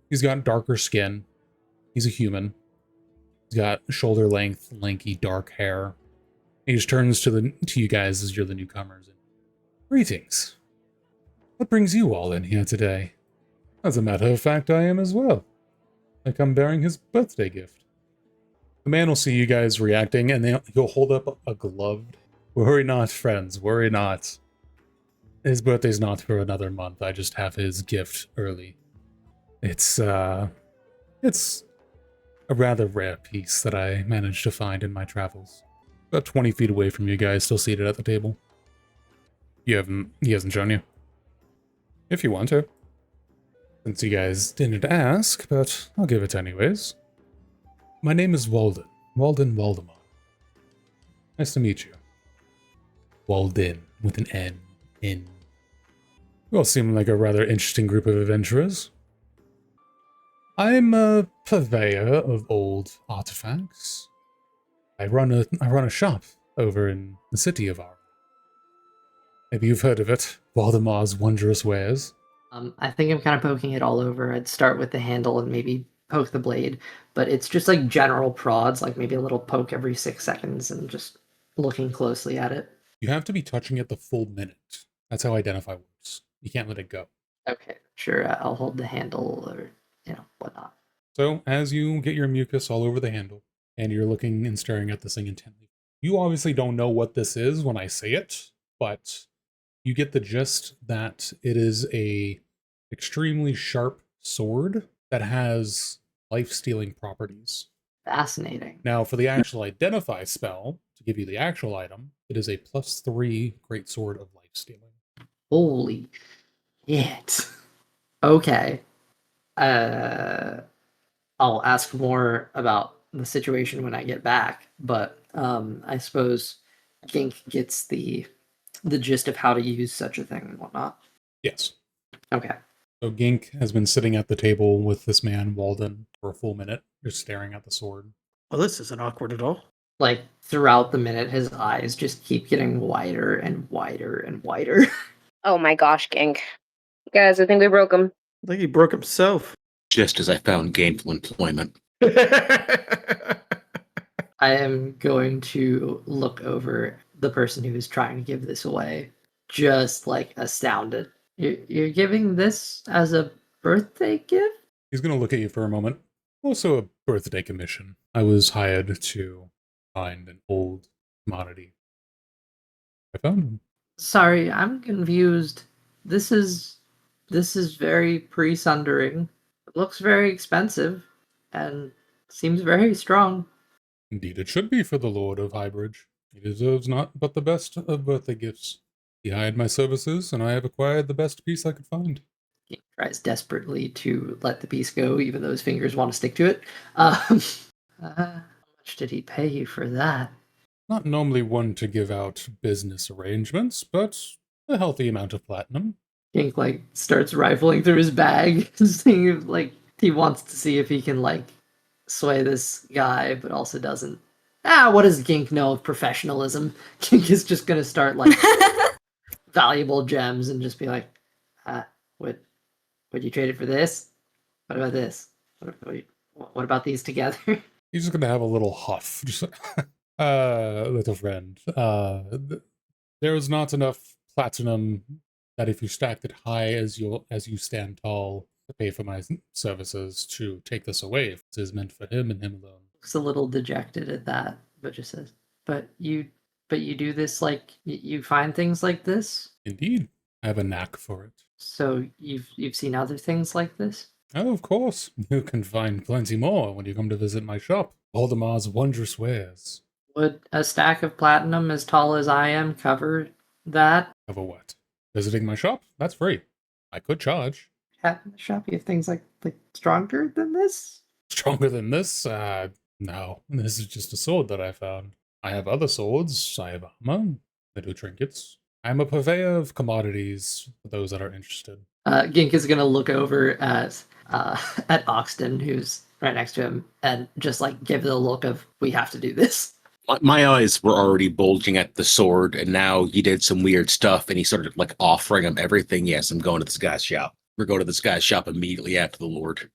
He's got darker skin. He's a human. He's got shoulder-length, lanky, dark hair. He just turns to you guys as you're the newcomers. Greetings. What brings you all in here today? As a matter of fact, I am as well. I come bearing his birthday gift. The man will see you guys reacting, and he'll hold up a gloved... Worry not, friends, worry not. His birthday's not for another month. I just have his gift early. It's a rather rare piece that I managed to find in my travels. About 20 feet away from you guys, still seated at the table. He hasn't shown you. If you want to. Since you guys didn't ask, but I'll give it anyways. My name is Walden. Walden Waldemar. Nice to meet you. Walden, with an N. In. You all seem like a rather interesting group of adventurers. I'm a purveyor of old artifacts. I run a shop over in the city of our... Maybe you've heard of it, Waldemar's Wondrous Wares. I think I'm kind of poking it all over. I'd start with the handle and maybe poke the blade, but it's just like general prods, like maybe a little poke every 6 seconds and just looking closely at it. You have to be touching it the full minute. That's how Identify works. You can't let it go. Okay, sure. I'll hold the handle or, whatnot. So, as you get your mucus all over the handle, and you're looking and staring at this thing intently, you obviously don't know what this is when I say it, but you get the gist that it is a extremely sharp sword that has life-stealing properties. Fascinating. Now, for the actual Identify spell, to give you the actual item, it is a +3 greatsword of life-stealing. Holy shit. Okay. I'll ask more about the situation when I get back, but I suppose Gink gets the the gist of how to use such a thing and whatnot. Yes. Okay. So Gink has been sitting at the table with this man, Walden, for a full minute, just staring at the sword. Well, this isn't awkward at all. Like throughout the minute, his eyes just keep getting wider and wider and wider. Oh my gosh, Gink. Guys, I think we broke him. I think he broke himself. Just as I found gainful employment. I am going to look over the person who is trying to give this away, just like astounded. You're giving this as a birthday gift? He's going to look at you for a moment. Also a birthday commission. I was hired to find an old commodity. I found him. Sorry, I'm confused. This is very pre-sundering. It looks very expensive and seems very strong. Indeed, it should be for the Lord of Highbridge. He deserves not but the best of birthday gifts. He hired my services, and I have acquired the best piece I could find. He tries desperately to let the piece go, even though his fingers want to stick to it. How much did he pay you for that? Not normally one to give out business arrangements, but a healthy amount of platinum. Gink like starts rifling through his bag, seeing if, like, he wants to see if he can like sway this guy, but also doesn't. What does Gink know of professionalism? Gink is just gonna start like valuable gems and just be like, would you trade it for this? What about this? What about these together? He's just going to have a little huff. Just, little friend. There is not enough platinum that if you stacked it high as you stand tall to pay for my services to take this away. If this is meant for him and him alone. Looks a little dejected at that, but just says, but you do this, like, you find things like this? Indeed. I have a knack for it. So you've seen other things like this? Oh, of course. You can find plenty more when you come to visit my shop. Valdemar's wondrous wares. Would a stack of platinum as tall as I am cover that? Cover what? Visiting my shop? That's free. I could charge. At the shop, you have things like stronger than this? Stronger than this? No. This is just a sword that I found. I have other swords. I have armor. I do trinkets. I'm a purveyor of commodities for those that are interested. Gink is gonna look over at Oxton, who's right next to him, and just like give the look of, we have to do this. My eyes were already bulging at the sword, and now he did some weird stuff, and he started like offering him everything. Yes, I'm going to this guy's shop. We're going to this guy's shop immediately after the Lord.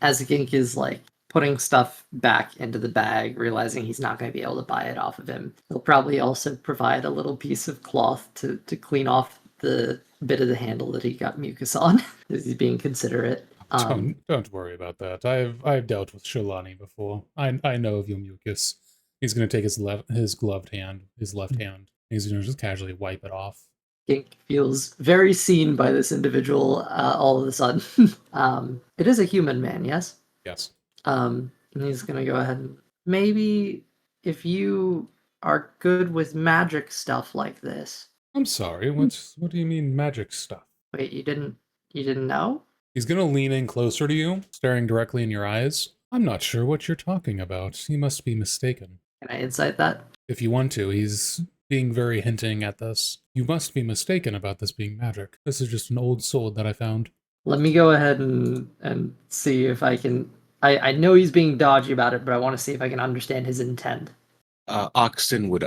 As Gink is like putting stuff back into the bag, realizing he's not going to be able to buy it off of him, he'll probably also provide a little piece of cloth to clean off the bit of the handle that he got mucus on. He's being considerate. Don't worry about that. I've dealt with Sholani before. I know of your mucus. He's going to take his left hand, he's going to just casually wipe it off. Gink feels very seen by this individual all of a sudden. It is a human man, yes? Yes. And he's going to go ahead and maybe if you are good with magic stuff like this. I'm sorry, what do you mean magic stuff? Wait, you didn't know? He's going to lean in closer to you, staring directly in your eyes. I'm not sure what you're talking about. You must be mistaken. Can I insight that? If you want to, he's being very hinting at this. You must be mistaken about this being magic. This is just an old sword that I found. Let me go ahead and see if I can. I know he's being dodgy about it, but I want to see if I can understand his intent. Oxton would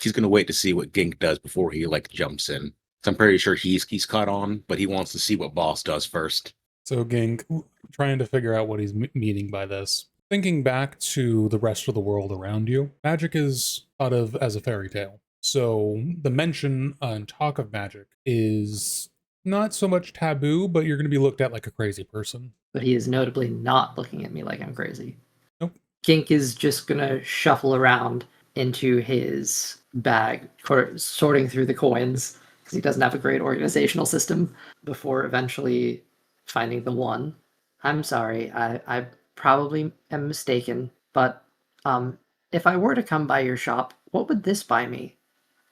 he's gonna wait to see what Gink does before he like jumps in. So I'm pretty sure he's caught on, but he wants to see what Boss does first. So Gink, trying to figure out what he's meaning by this. Thinking back to the rest of the world around you, magic is thought of as a fairy tale. So the mention and talk of magic is not so much taboo, but you're going to be looked at like a crazy person. But he is notably not looking at me like I'm crazy. Nope. Gink is just going to shuffle around into his bag, sorting through the coins, because he doesn't have a great organizational system, before eventually finding the one. I'm sorry, I probably am mistaken, but if I were to come by your shop, what would this buy me?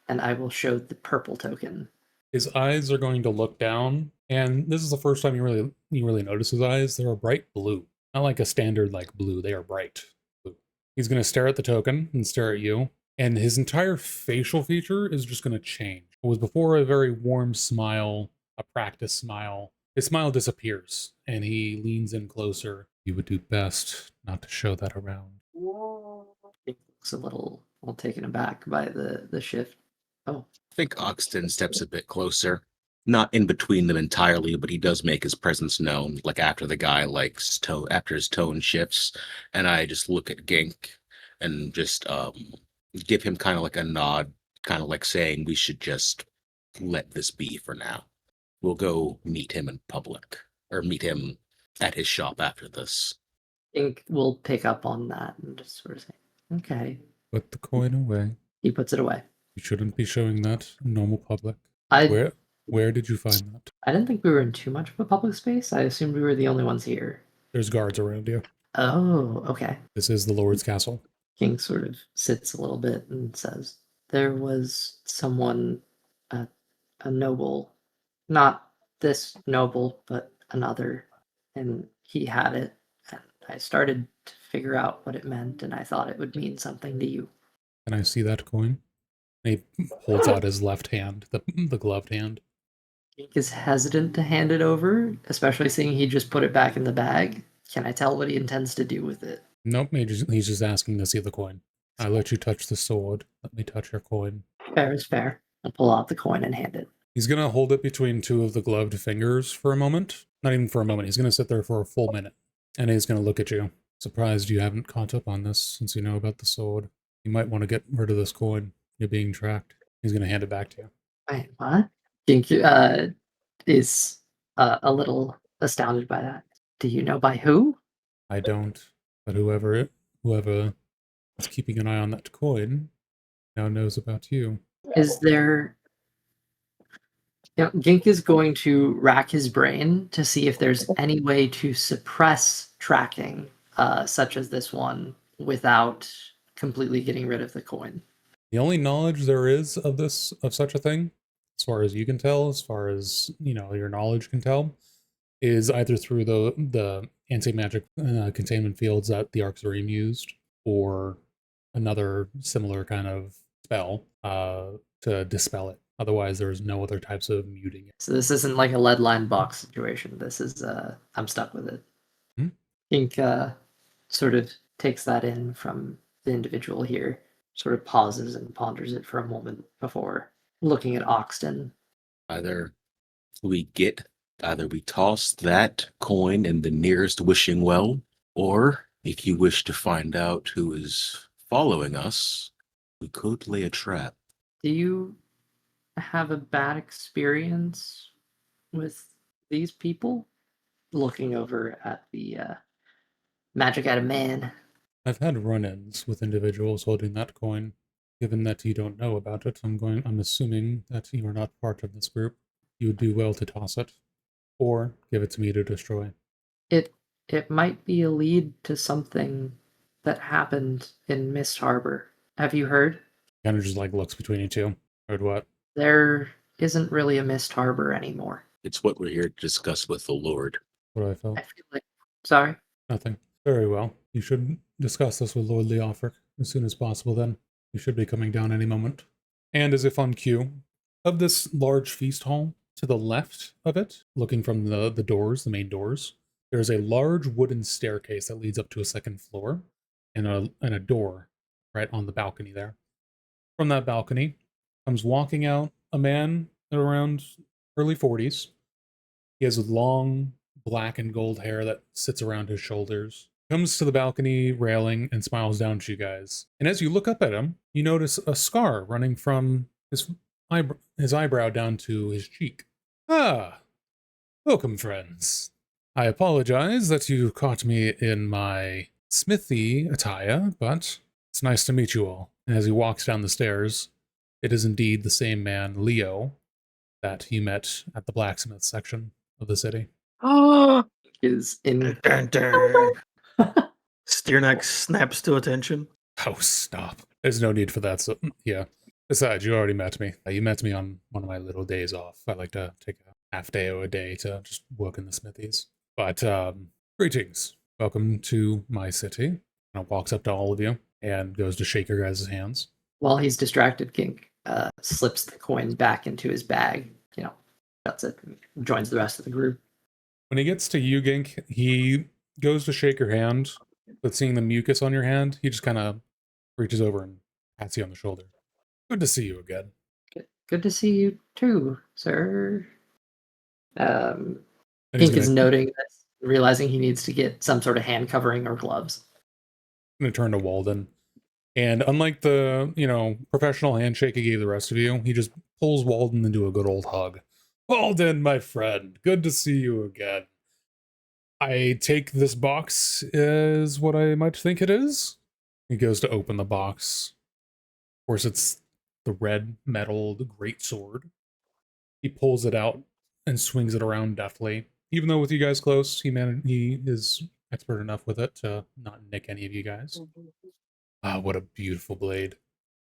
And I will show the purple token. His eyes are going to look down, and this is the first time you really notice his eyes. They're a bright blue, not like a standard like blue. They are bright blue. He's going to stare at the token and stare at you, and his entire facial feature is just going to change. It was before a very warm smile, a practice smile. His smile disappears, and he leans in closer. You would do best not to show that around. He looks a little taken aback by the shift. Oh, I think Oxton steps a bit closer. Not in between them entirely, but he does make his presence known, like after the guy likes tone after his tone shifts. And I just look at Gink and just give him kind of like a nod, kind of like saying we should just let this be for now. We'll go meet him in public, or meet him at his shop after this. Ink will pick up on that and just sort of say, okay. Put the coin away. He puts it away. You shouldn't be showing that in normal public. I Where did you find that? I didn't think we were in too much of a public space. I assumed we were the only ones here. There's guards around you. Oh, okay. This is the Lord's castle. King sort of sits a little bit and says, there was someone, a noble, not this noble, but another, and he had it, and I started to figure out what it meant, and I thought it would mean something to you. Can I see that coin? And he holds out his left hand, the gloved hand. King is hesitant to hand it over, especially seeing he just put it back in the bag. Can I tell what he intends to do with it? Nope, he's just asking to see the coin. I let you touch the sword. Let me touch your coin. Fair is fair. I'll pull out the coin and hand it. He's going to hold it between two of the gloved fingers for a moment. Not even for a moment. He's going to sit there for a full minute. And he's going to look at you. Surprised you haven't caught up on this since you know about the sword. You might want to get rid of this coin. You're being tracked. He's going to hand it back to you. Wait, what? Gink is a little astounded by that. Do you know by who? I don't. But whoever is keeping an eye on that coin now knows about you. Is there... Gink is going to rack his brain to see if there's any way to suppress tracking, such as this one, without completely getting rid of the coin. The only knowledge there is of such a thing, as far as you can tell, as far as your knowledge can tell, is either through the anti-magic containment fields that the Arxarine used, or another similar kind of spell to dispel it. Otherwise, there's no other types of muting it. So this isn't like a lead line box situation. This is I'm stuck with it. Hmm? Ink sort of takes that in from the individual here, sort of pauses and ponders it for a moment before looking at Oxton. Either we toss that coin in the nearest wishing well, or if you wish to find out who is following us, we could lay a trap. Do you have a bad experience with these people? Looking over at the magic-eyed man. I've had run-ins with individuals holding that coin. Given that you don't know about it, I'm assuming that you are not part of this group. You would do well to toss it, or give it to me to destroy. It might be a lead to something that happened in Mist Harbor. Have you heard? Kind of just like looks between you two. Heard what? There isn't really a Mist Harbor anymore. It's what we're here to discuss with the Lord. What I felt? I feel like... Sorry? Nothing. Very well. You should discuss this with Lord Leofric as soon as possible then. You should be coming down any moment. And as if on cue, of this large feast hall, to the left of it, looking from the doors, the main doors, there's a large wooden staircase that leads up to a second floor, and a door right on the balcony there. From that balcony comes walking out a man around early 40s. He has long black and gold hair that sits around his shoulders. Comes to the balcony railing and smiles down at you guys. And as you look up at him, you notice a scar running from his eyebrow down to his cheek. Ah, welcome, friends. I apologize that you caught me in my smithy attire, but it's nice to meet you all. And as he walks down the stairs, it is indeed the same man, Leo, that you met at the blacksmith section of the city. Oh, is in... Dun, dun. Steerneck snaps to attention. Oh, stop. There's no need for that. So, yeah. Besides, you already met me. You met me on one of my little days off. I like to take a half day or a day to just work in the smithies. But, greetings. Welcome to my city. And walks up to all of you and goes to shake your guys' hands. While he's distracted, Gink slips the coin back into his bag. That's it. Joins the rest of the group. When he gets to you, Gink, he goes to shake your hand, but seeing the mucus on your hand, he just kind of reaches over and pats you on the shoulder. Good to see you again. Good to see you too, sir. And he's Gink is gonna noting this, realizing he needs to get some sort of hand covering or gloves. turn to Walden. And unlike the, professional handshake he gave the rest of you, he just pulls Walden into a good old hug. Walden, my friend, good to see you again. I take this box as what I might think it is. He goes to open the box. Of course, it's the red metal, the great sword. He pulls it out and swings it around deftly. Even though with you guys close, he is expert enough with it to not nick any of you guys. Ah, what a beautiful blade.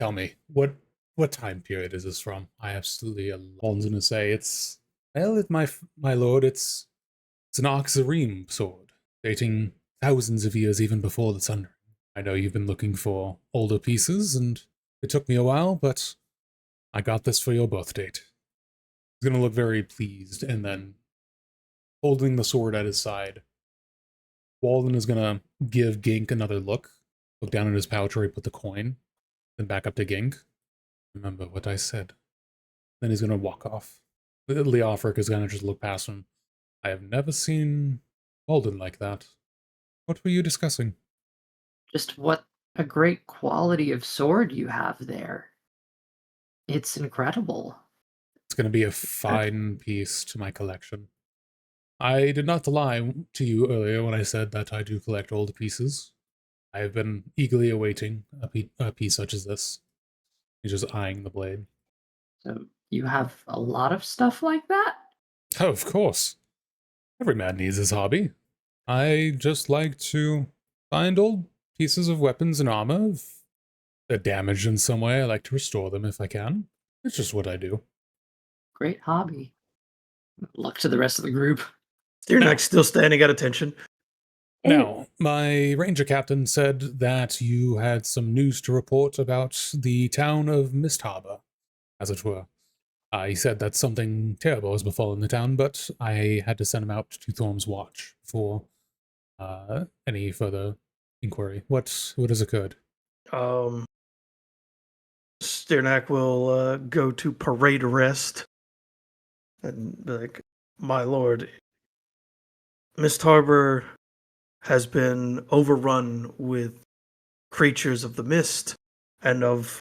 Tell me, what time period is this from? I absolutely Walden's gonna say my lord, it's an Oxarim sword, dating thousands of years even before the Sundering. I know you've been looking for older pieces, and it took me a while, but I got this for your birth date. He's gonna look very pleased, and then, holding the sword at his side, Walden is gonna give Gink another look down in his pouch where he put the coin, then back up to Gink. Remember what I said. Then he's gonna walk off. Leofric is gonna just look past him. I have never seen Walden like that. What were you discussing? Just what a great quality of sword you have there. It's incredible. It's gonna be a fine piece to my collection. I did not lie to you earlier when I said that I do collect old pieces. I have been eagerly awaiting a piece such as this. He's just eyeing the blade. So you have a lot of stuff like that? Oh, of course. Every man needs his hobby. I just like to find old pieces of weapons and armor. If they're damaged in some way, I like to restore them if I can. It's just what I do. Great hobby. Luck to the rest of the group. Steernak's still standing at attention. Now, my ranger captain said that you had some news to report about the town of Mist Harbor, as it were. He said that something terrible has befallen the town, but I had to send him out to Thorm's Watch for any further inquiry. What has occurred? Steernak will go to parade rest and be like, my lord, Mist Harbor has been overrun with creatures of the mist and of,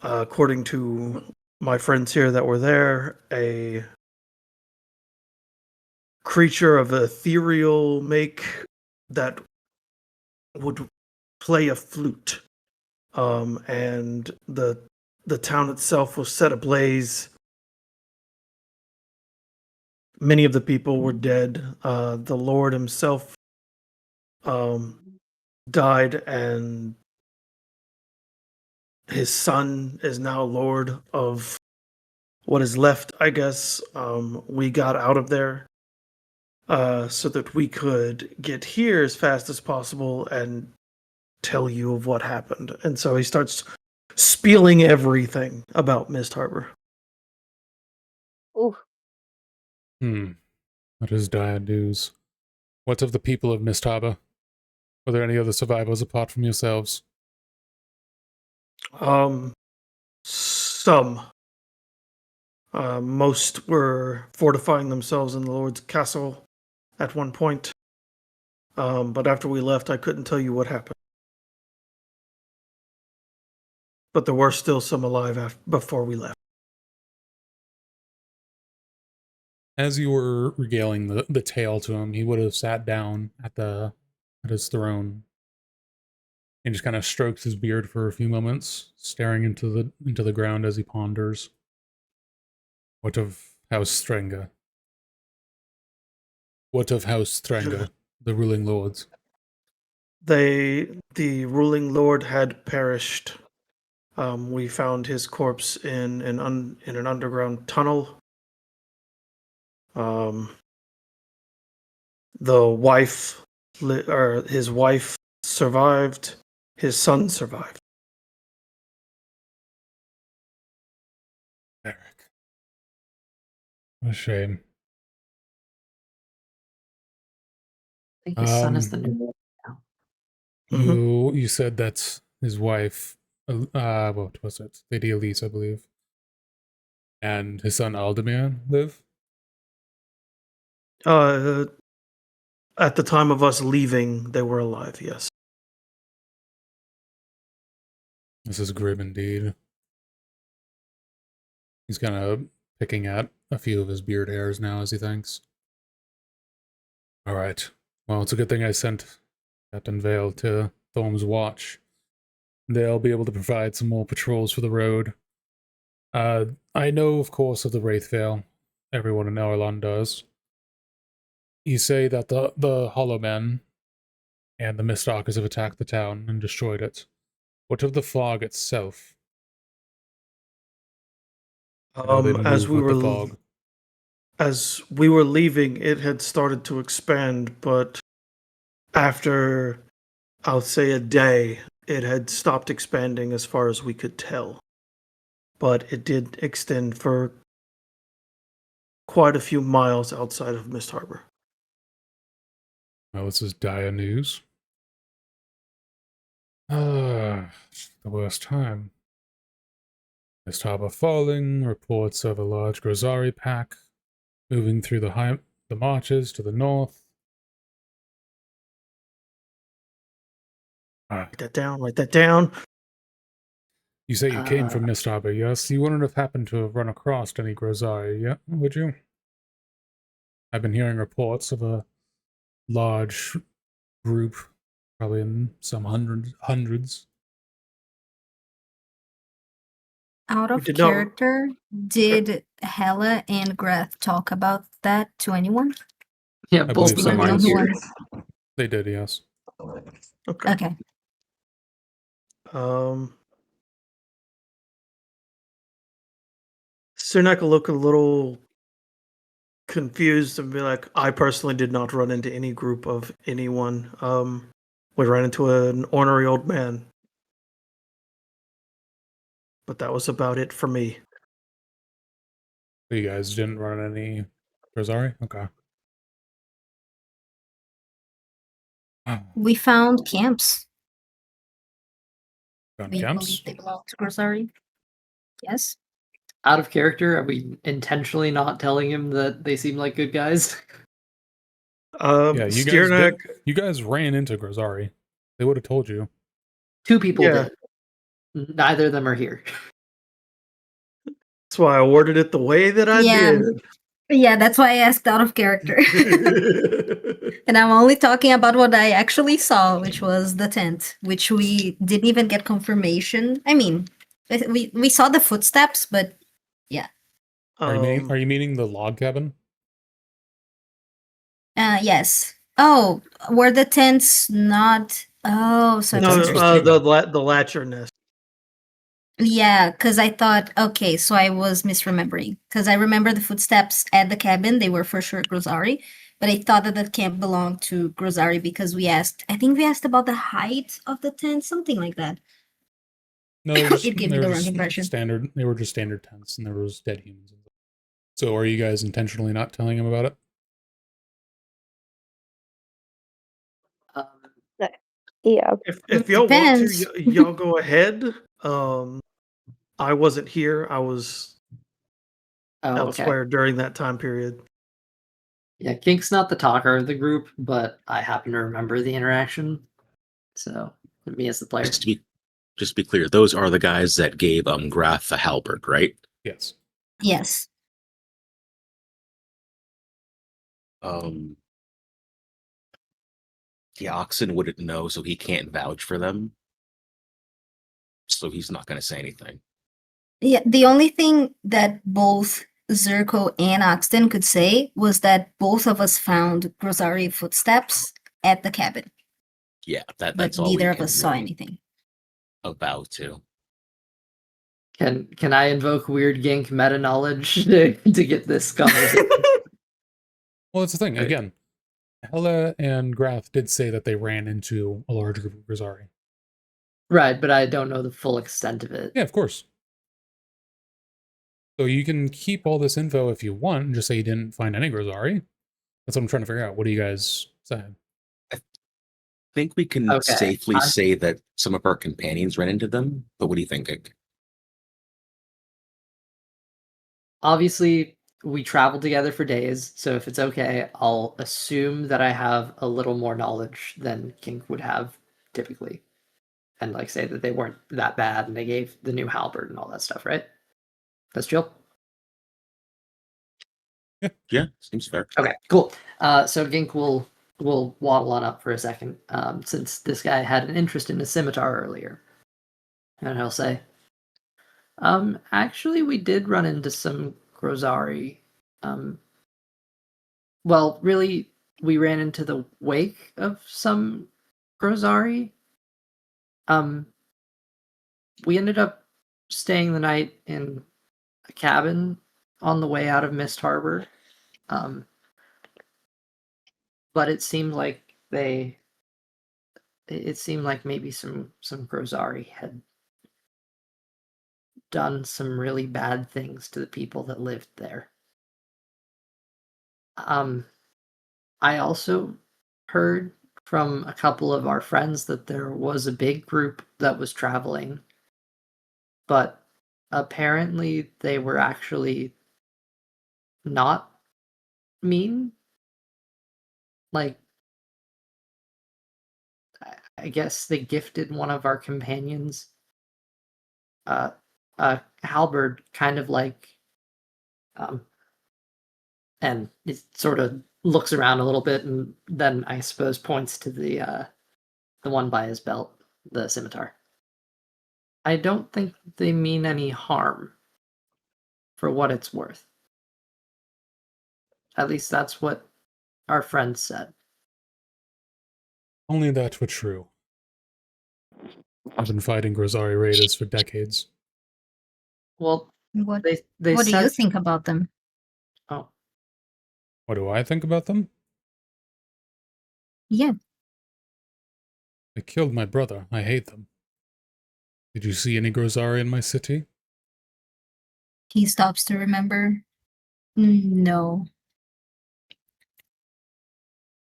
according to my friends here that were there, a creature of ethereal make that would play a flute. And the town itself was set ablaze. Many of the people were dead. The Lord himself died, and his son is now Lord of what is left, I guess. We got out of there so that we could get here as fast as possible and tell you of what happened. And so he starts spieling everything about Mist Harbor. Ooh. That is dire news. What of the people of Mist Harbor? Were there any other survivors apart from yourselves? Some. Most were fortifying themselves in the Lord's castle at one point. But after we left, I couldn't tell you what happened. But there were still some alive before we left. As you were regaling the tale to him, he would have sat down at his throne and just kind of stroked his beard for a few moments, staring into the ground as he ponders. What of House Strenga? What of House Strenga, the ruling lords? The ruling lord had perished. We found his corpse in an underground tunnel. His wife survived. His son survived. Eric. What a shame. I think his son is the new. You said that his wife, what was it? Lady Elise, I believe, and his son Aldemir live. At the time of us leaving, they were alive. Yes. This is grim indeed. He's kind of picking at a few of his beard hairs now as he thinks. All right. Well, it's a good thing I sent Captain Vale to Thorm's watch. They'll be able to provide some more patrols for the road. I know, of course, of the Wraithvale. Everyone in Elrond does. You say that the Hollow Men and the Mistalkers have attacked the town and destroyed it. What of the fog itself? I know they As move we with the were fog. as we were leaving, it had started to expand, but after, I'll say, a day, it had stopped expanding as far as we could tell. But it did extend for quite a few miles outside of Mist Harbor. Well, this is dire news. The worst time. Mist Harbor falling, reports of a large Grozari pack moving through the marches to the north. Write that down, write that down. You say you came from Mist Harbor, yes? You wouldn't have happened to have run across any Grozari yet, would you? I've been hearing reports of a large group, probably in some hundreds. Out We of did not- character, did Hella and Greth talk about that to anyone? Yeah, I both believe of so, them Were the are yes. only here. ones? They did, yes. Okay. Okay. Cernak will look a little confused and be like, I personally did not run into any group of anyone. We ran into an ornery old man. But that was about it for me. So you guys didn't run any Grozari? Okay. We found camps. Found We camps? believe they belong to Grosari. Yes. Out of character, are we intentionally not telling him that they seem like good guys? Yeah, you guys Stiernak, you guys ran into Grozari. They would have told you. Two people Yeah. did. Neither of them are here. that's why I worded it the way that I Yeah. did. Yeah, that's why I asked out of character. And I'm only talking about what I actually saw, which was the tent, which we didn't even get confirmation. I mean, we saw the footsteps, but Are you meaning the log cabin? yes. Oh, were the tents not? Oh, so The it was tents interesting. the Latcher nest. Yeah, because I thought, okay, so I was misremembering. Because I remember the footsteps at the cabin, they were for sure Grozari. But I thought that the camp belonged to Grozari because I think we asked about the height of the tent, something like that. No, they were just, It gave me they the were wrong just impression. standard. They were just standard tents, and there was dead humans. So, are you guys intentionally not telling him about it? Um, Yeah. If y'all want to, Depends. y'all go ahead. I wasn't here. I was okay. elsewhere during that time period. Yeah, Kink's not the talker of the group, but I happen to remember the interaction. So, me as the player. Just to be clear, those are the guys that gave Graf the halberd, right? Yes. Yes. The Oxen wouldn't know, so he can't vouch for them. So he's not going to say anything. Yeah, the only thing that both Zirko and Oxton could say was that both of us found Grozari footsteps at the cabin, Yeah, but that's all. neither we of can us saw really anything. avow to. Can I invoke weird Gink meta knowledge to get this conversation? Well, that's the thing. Right. Again, Hella and Grath did say that they ran into a large group of Grozari. Right, but I don't know the full extent of it. Yeah, of course. So you can keep all this info if you want, and just say you didn't find any Grozari. That's what I'm trying to figure out. What do you guys say? I think we can Okay, safely say that some of our companions ran into them, but what do you think, Ike? Obviously, we traveled together for days, so if it's okay, I'll assume that I have a little more knowledge than Kink would have typically. And like say that they weren't that bad and they gave the new halberd and all that stuff, right? That's chill. Yeah, seems fair. Okay, cool. So Gink will waddle on up for a second, since this guy had an interest in a scimitar earlier. And he'll say, actually we did run into some Grozari. Well, really, we ran into the wake of some Grozari. We ended up staying the night in a cabin on the way out of Mist Harbor. But it seemed like it seemed like maybe some Grozari had done some really bad things to the people that lived there. I also heard from a couple of our friends that there was a big group that was traveling, but apparently they were actually not mean. Like, I guess they gifted one of our companions a halberd, kind of like, and it sort of looks around a little bit, and then I suppose points to the one by his belt, the scimitar. I don't think they mean any harm, for what it's worth. At least that's what our friends said. Only that were true. I've been fighting Grozari raiders for decades. Well, What they what do said. you think about them? Oh, What do I think about them? Yeah. They killed my brother. I hate them. Did you see any Grozari in my city? He stops to remember. No.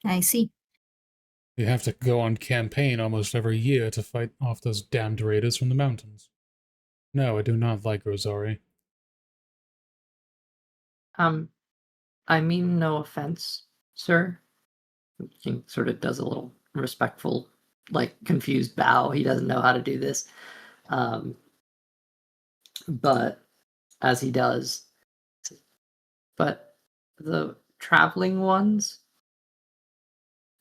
I see. You have to go on campaign almost every year to fight off those damned raiders from the mountains. No, I do not like Grozari. I mean no offense, sir. King sort of does a little respectful, like confused bow. He doesn't know how to do this. But as he does, but the traveling ones,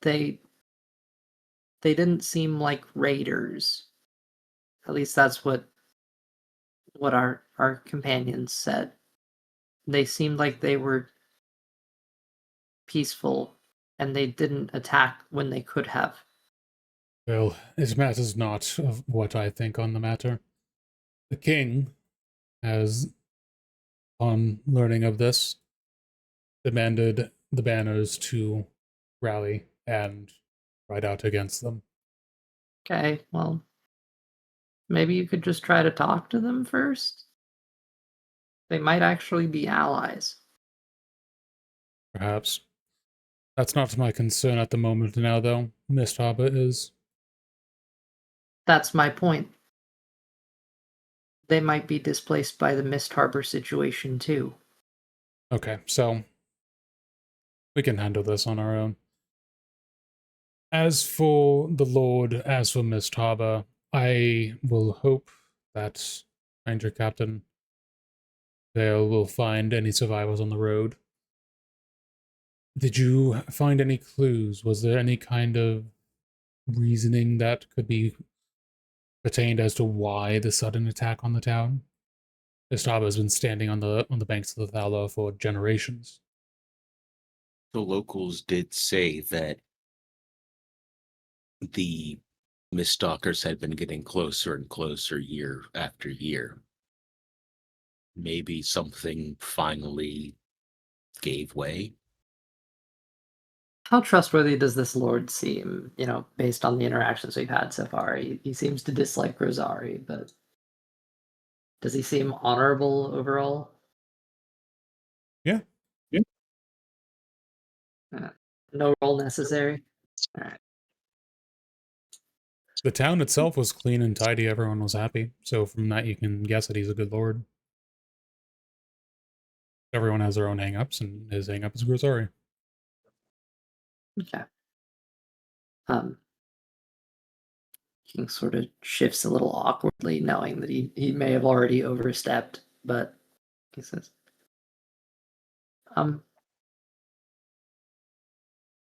they didn't seem like raiders. At least that's what our companions said. They seemed like they were peaceful and they didn't attack when they could have. Well, it matters not of what I think on the matter. The king has, on learning of this, demanded the banners to rally and ride out against them. Okay, well, maybe you could just try to talk to them first. They might actually be allies. Perhaps. That's not my concern at the moment now, though. Mist Harbor is. That's my point. They might be displaced by the Mist Harbor situation too. Okay, so we can handle this on our own. As for the Lord, as for Mist Harbor, I will hope that Ranger Captain Vale will find any survivors on the road. Did you find any clues? Was there any kind of reasoning that could be pertained as to why the sudden attack on the town? Mist Harbor has been standing on the banks of the Thala for generations. The locals did say that the Miststalkers had been getting closer and closer year after year. Maybe something finally gave way. How trustworthy does this lord seem, based on the interactions we've had so far? He seems to dislike Rosari, but does he seem honorable overall? Yeah. No roll necessary. All right. The town itself was clean and tidy. Everyone was happy. So from that, you can guess that he's a good lord. Everyone has their own hang-ups, and his hang-up is Grozari. Okay. King sort of shifts a little awkwardly, knowing that he may have already overstepped, but he says,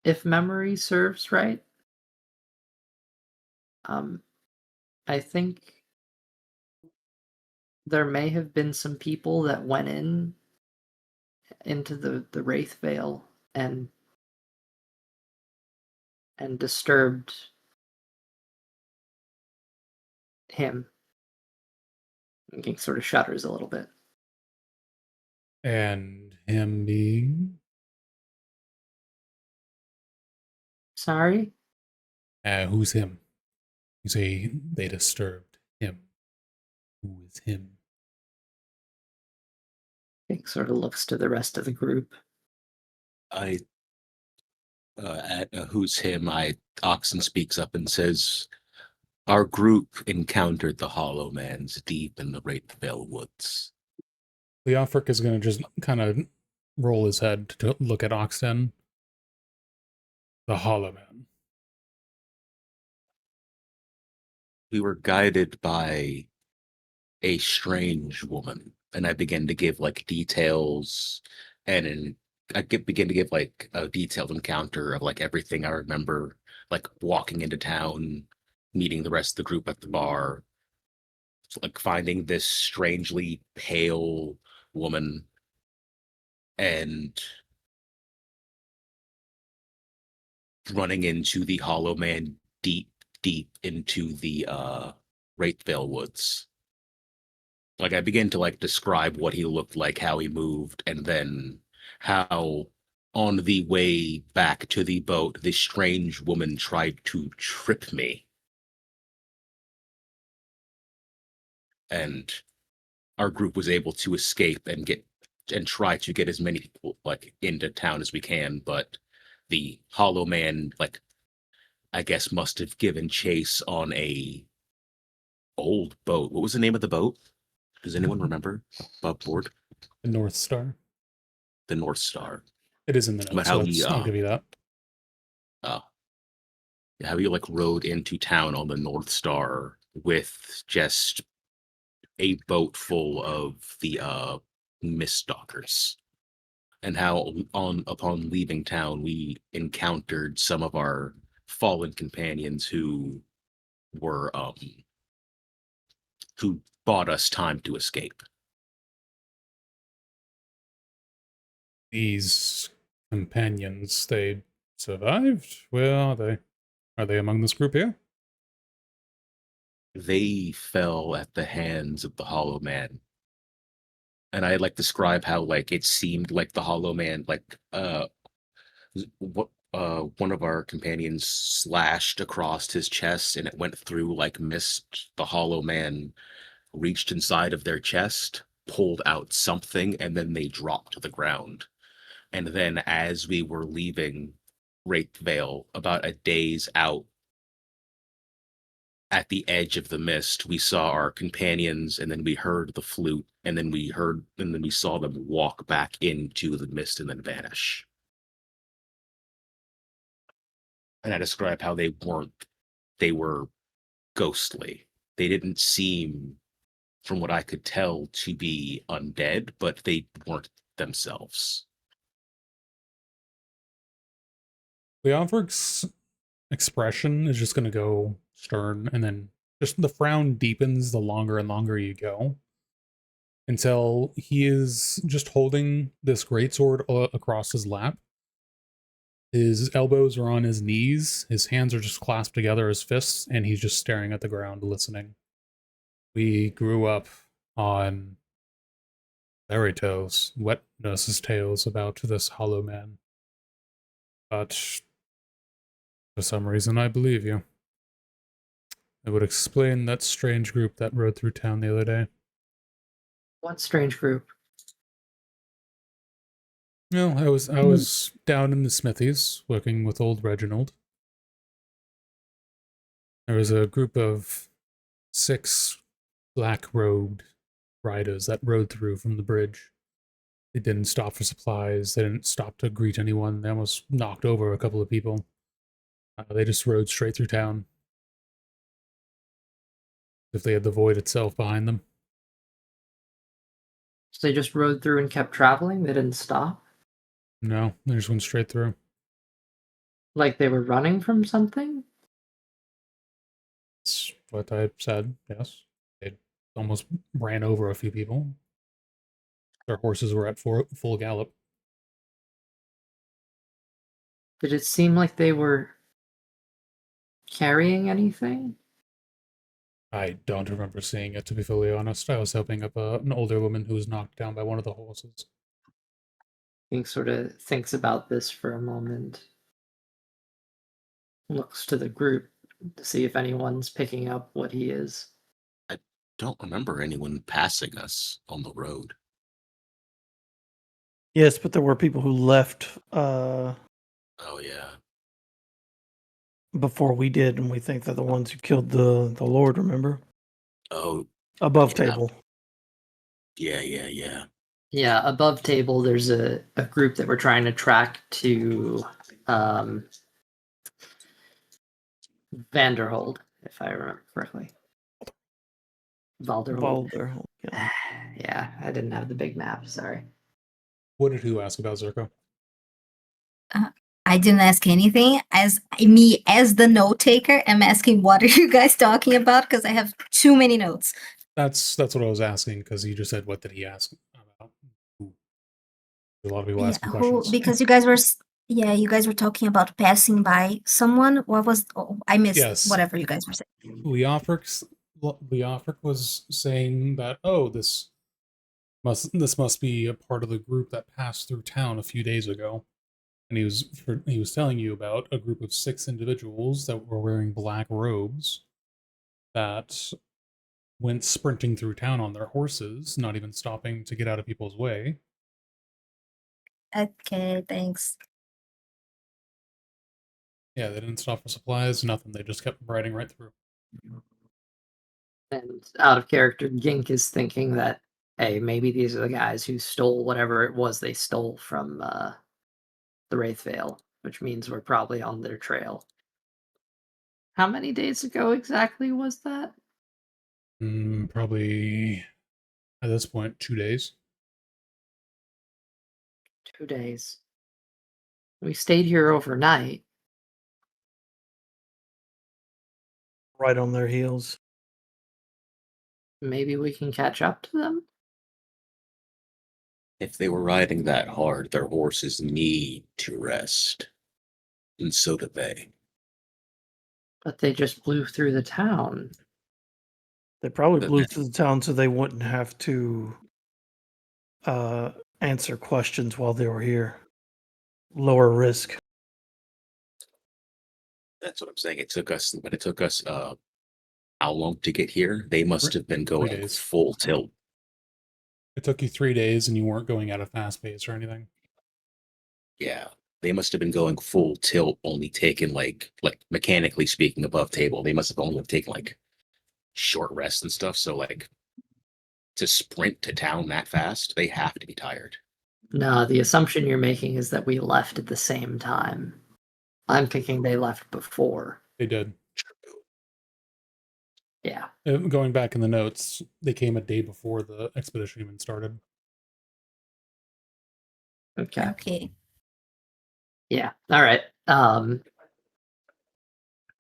if memory serves right, I think there may have been some people that went into the Wraith Vale and disturbed him. And King sort of shudders a little bit. And him being... Sorry? Who's him? You say they disturbed him. Who is him? King sort of looks to the rest of the group. At who's him, Oxen speaks up and says, our group encountered the Hollow Mans deep in the Wraithvale woods. Leofric is going to just kind of roll his head to look at Oxten. The Hollow Man. We were guided by a strange woman, and I began to give like details, and begin to give like a detailed encounter of like everything I remember, like walking into town, meeting the rest of the group at the bar, like finding this strangely pale woman, and running into the Hollow Man deep into the Wraithvale woods. Like I began to like describe what he looked like, how he moved, and then how on the way back to the boat, this strange woman tried to trip me. And our group was able to escape and try to get as many people like into town as we can, but the Hollow Man, like, I guess must have given chase on a old boat. What was the name of the boat? Does anyone remember? Above board? The North Star. The North Star. It is in the notes, But so how he, I'll give you that. How he like rode into town on the North Star with just a boat full of the mist stalkers, and how upon leaving town we encountered some of our fallen companions who were who bought us time to escape. These companions, they survived? Where are they? Are they among this group here? They fell at the hands of the Hollow Man. And I like describe how like it seemed like the Hollow Man, like what one of our companions slashed across his chest and it went through like mist. The Hollow Man reached inside of their chest, pulled out something, and then they dropped to the ground. And then as we were leaving Wraithvale, about a day's out, at the edge of the mist, we saw our companions, and then we heard the flute, and then we saw them walk back into the mist and then vanish. And I describe how they were ghostly. They didn't seem, from what I could tell, to be undead, but they weren't themselves. Leonfric's expression is just going to go stern, and then just the frown deepens the longer and longer you go, until he is just holding this greatsword across his lap. His elbows are on his knees, his hands are just clasped together as fists, and he's just staring at the ground, listening. We grew up on fairy tales, wet nurse's tales about this Hollow Man. But for some reason, I believe you. It would explain that strange group that rode through town the other day. What strange group? No, I was down in the smithies working with old Reginald. There was a group of 6 black-robed riders that rode through from the bridge. They didn't stop for supplies. They didn't stop to greet anyone. They almost knocked over a couple of people. They just rode straight through town. If they had the void itself behind them. So they just rode through and kept traveling? They didn't stop? No, they just went straight through. Like they were running from something? That's what I said, yes. They almost ran over a few people. Their horses were at full gallop. Did it seem like they were carrying anything? I don't remember seeing it, to be fully honest. I was helping up an older woman who was knocked down by one of the horses. King sort of thinks about this for a moment. Looks to the group to see if anyone's picking up what he is. Don't remember anyone passing us on the road. Yes, but there were people who left Oh yeah. before we did, and we think they're the ones who killed the Lord, remember? Oh Above Yeah. table. yeah. Yeah, above table, there's a group that we're trying to track to Vanderhold, if I remember correctly. Valderhold. Valder. Yeah. Yeah, I didn't have the big map, sorry. What did who ask about Zerko? I didn't ask anything. As me, as the note taker, am asking what are you guys talking about? Because I have too many notes. That's what I was asking, because you just said, what did he ask about? Ooh. A lot of people asking questions. Because you guys were, you guys were talking about passing by someone. What was? Oh, I missed Yes. whatever you guys were saying. Leofric was saying that, oh, this must be a part of the group that passed through town a few days ago. And he was telling you about a group of 6 individuals that were wearing black robes that went sprinting through town on their horses, not even stopping to get out of people's way. Okay, thanks. Yeah, they didn't stop for supplies, nothing. They just kept riding right through. And out of character, Gink is thinking that, hey, maybe these are the guys who stole whatever it was they stole from the Wraithvale, which means we're probably on their trail. How many days ago exactly was that? Probably, at this point, 2 days. 2 days. We stayed here overnight. Right on their heels. Maybe we can catch up to them? If they were riding that hard, their horses need to rest. And so do they. But they just blew through the town. They probably But blew then- through the town so they wouldn't have to answer questions while they were here. Lower risk. That's what I'm saying. It took us how long to get here? They must have been going days. full tilt. It took you 3 days and you weren't going at a fast pace or anything. Yeah. They must have been going full tilt, only taking like mechanically speaking above table. They must have only taken like short rests and stuff. So like to sprint to town that fast, they have to be tired. No, the assumption you're making is that we left at the same time. I'm thinking they left before. They did. Yeah. Going back in the notes, they came a day before the expedition even started. Okay. Okay. Yeah. All right.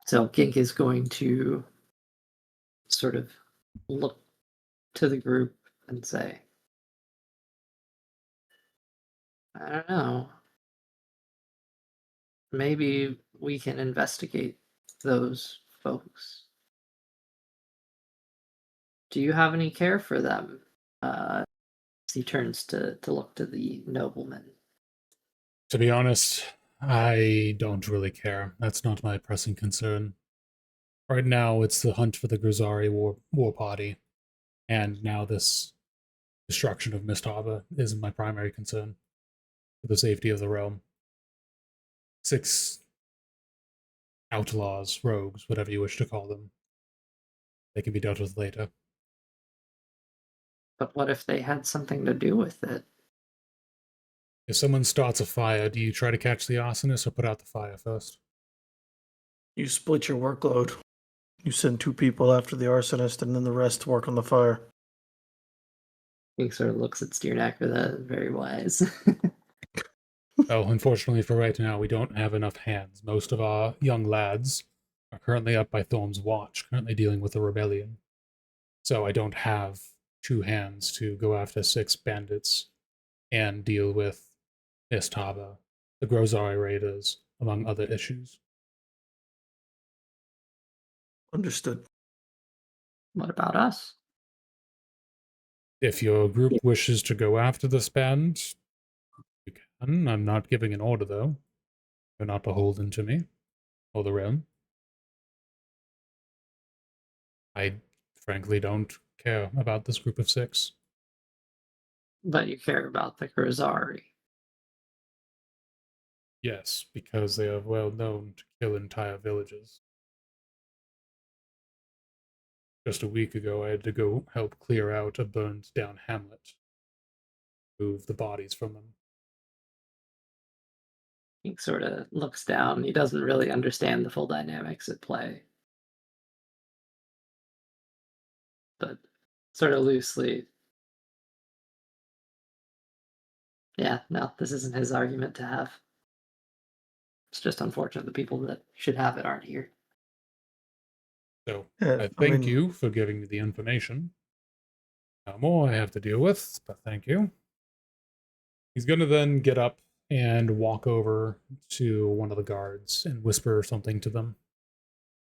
So Gink is going to sort of look to the group and say, I don't know. Maybe we can investigate those folks. Do you have any care for them? He turns to look to the nobleman. To be honest, I don't really care. That's not my pressing concern. Right now, it's the hunt for the Grisari war party, and now this destruction of Mist Harbor is my primary concern. for the safety of the realm. 6 outlaws, rogues, whatever you wish to call them. They can be dealt with later. But what if they had something to do with it? If someone starts a fire, do you try to catch the arsonist or put out the fire first? You split your workload. You send 2 people after the arsonist, and then the rest work on the fire. He sort of looks at Steernack with a very wise. Oh, unfortunately for right now, we don't have enough hands. Most of our young lads are currently up by Thorm's Watch, currently dealing with the rebellion. So I don't have 2 hands to go after 6 bandits and deal with Istaba, the Grozari raiders, among other issues. Understood. What about us? If your group wishes to go after this band, you can. I'm not giving an order, though. You're not beholden to me or the realm. I frankly don't care about this group of 6. But you care about the Grozari. Yes, because they are well known to kill entire villages. Just a week ago, I had to go help clear out a burned down hamlet, move the bodies from them. He sort of looks down. He doesn't really understand the full dynamics at play. But sort of loosely. Yeah, no, this isn't his argument to have. It's just unfortunate the people that should have it aren't here. So, Yeah, I thank you for giving me the information. Now more I have to deal with, but thank you. He's going to then get up and walk over to one of the guards and whisper something to them.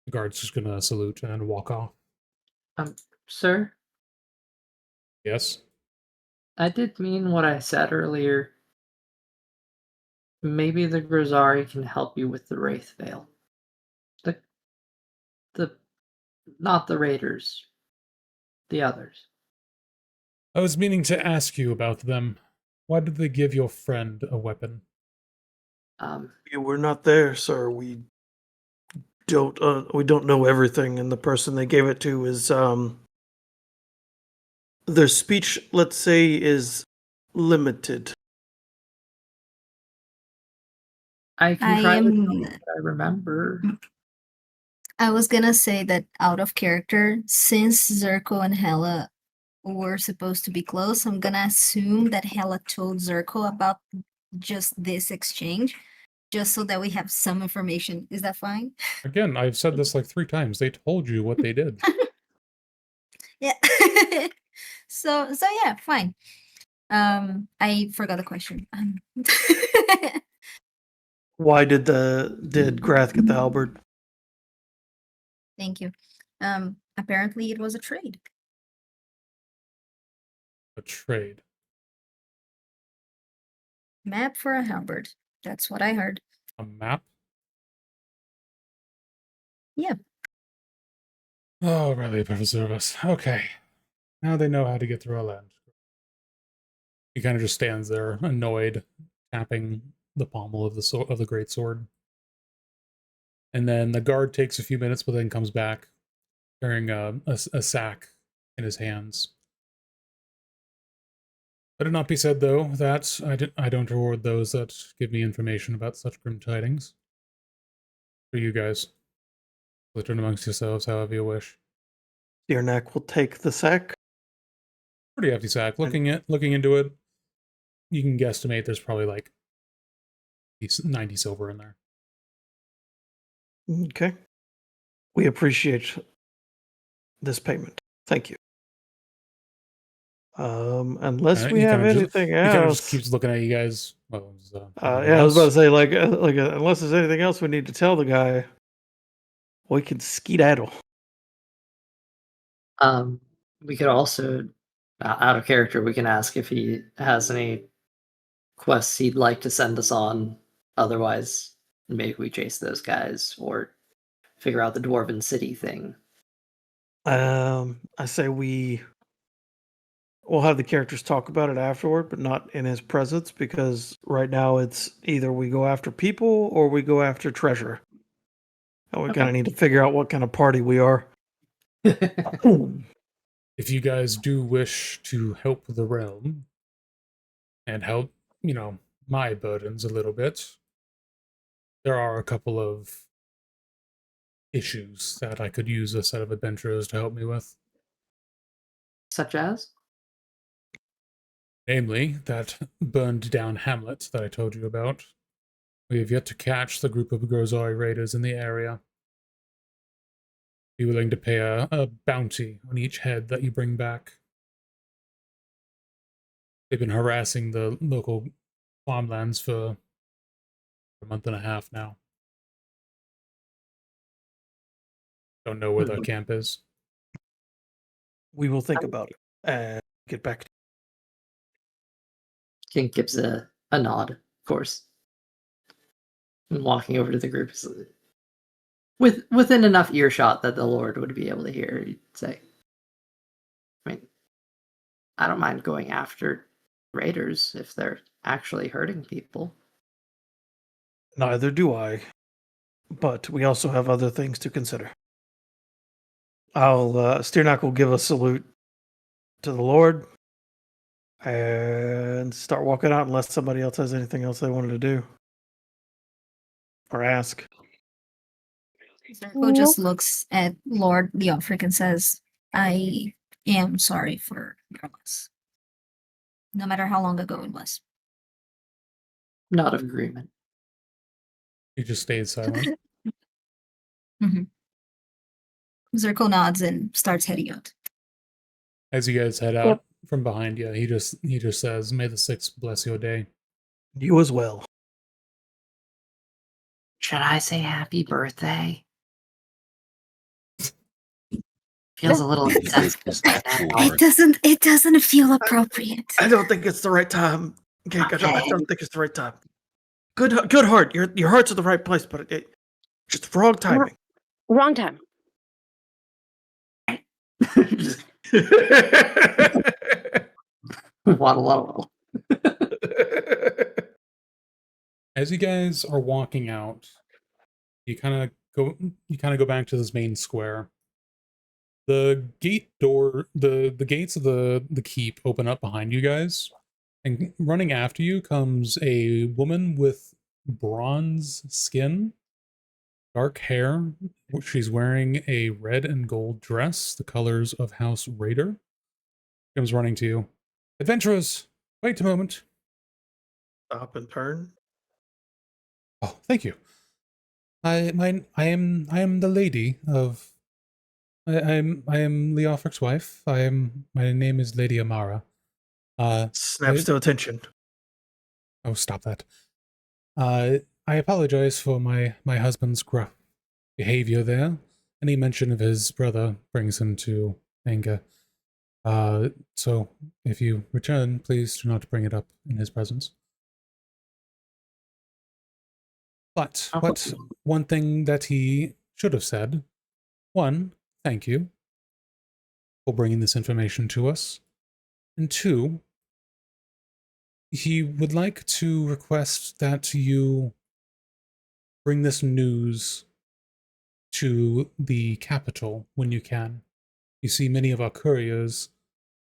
The guard's just going to salute and walk off. Sir, Yes? I did mean what I said earlier. Maybe the Grozari can help you with the Wraith Veil. Not the Raiders. The others. I was meaning to ask you about them. Why did they give your friend a weapon? We're not there, sir. We don't know everything, and the person they gave it to is their speech, let's say, is limited. I can I try to am- tell you what I remember. I was gonna say that out of character, since Zerko and Hella were supposed to be close, I'm gonna assume that Hella told Zerko about just this exchange, just so that we have some information. Is that fine? Again, I've said this like 3 times. They told you what they did. Yeah. So yeah, fine. I forgot the question. Why did Grath get the halberd? Thank you. Apparently it was a trade. A trade. Map for a halberd. That's what I heard. A map? Yeah. Oh, really, Service. Okay. Now they know how to get through our land. He kind of just stands there, annoyed, tapping the pommel of the great sword. And then the guard takes a few minutes, but then comes back carrying a sack in his hands. Let it not be said, though, that I don't reward those that give me information about such grim tidings. For you guys, split it amongst yourselves however you wish. Deernack will take the sack. Pretty hefty sack. Looking into it, you can guesstimate there's probably like 90 silver in there. Okay. We appreciate this payment. Thank you. Unless we have anything else. He kind of just keeps looking at you guys. Well, I was about to say, unless there's anything else we need to tell the guy, we can skedaddle. We could also, out of character, we can ask if he has any quests he'd like to send us on. Otherwise, maybe we chase those guys or figure out the Dwarven City thing. I say we we'll have the characters talk about it afterward, but not in his presence, because right now it's either we go after people or we go after treasure. And we kind of need to figure out what kind of party we are. If you guys do wish to help the realm and help, my burdens a little bit, there are a couple of issues that I could use a set of adventurers to help me with. Such as? Namely, that burned down hamlet that I told you about. We have yet to catch the group of Grozari raiders in the area. Be willing to pay a bounty on each head that you bring back. They've been harassing the local farmlands for a month and a half now. Don't know where the camp is. We will think about it and get back to King gives a nod, of course. And walking over to the group within enough earshot that the Lord would be able to hear, he'd say, I mean, I don't mind going after raiders if they're actually hurting people. Neither do I. But we also have other things to consider. Steernock will give a salute to the Lord and start walking out unless somebody else has anything else they wanted to do. Or ask. Zerko just looks at Lord Leofric and says, I am sorry for your loss. No matter how long ago it was. Not of agreement. He just stayed silent. Zerko nods and starts heading out. As you guys head out from behind you, he just says, "May the Sixth bless your day." You as well. Should I say happy birthday? Feels a little insensitive. It doesn't feel appropriate. I don't think it's the right time. Okay, I don't think it's the right time. Good heart. Your heart's in the right place, but it just wrong timing. Wrong time. Waddle, waddle. As you guys are walking out, you kind of go back to this main square. The gate door, the gates of the keep open up behind you guys, and running after you comes a woman with bronze skin, dark hair. She's wearing a red and gold dress, the colors of House Raider. Comes running to you. Adventurers, wait a moment. Stop and turn. Oh, thank you. I am the lady of. I am Leofric's wife. My name is Lady Amara. Snaps to attention. Oh, stop that. I apologize for my husband's gruff behavior there. Any mention of his brother brings him to anger. So if you return, please do not bring it up in his presence. But one thing that he should have said, one, thank you for bringing this information to us, and two, he would like to request that you bring this news to the capital when you can. You see, many of our couriers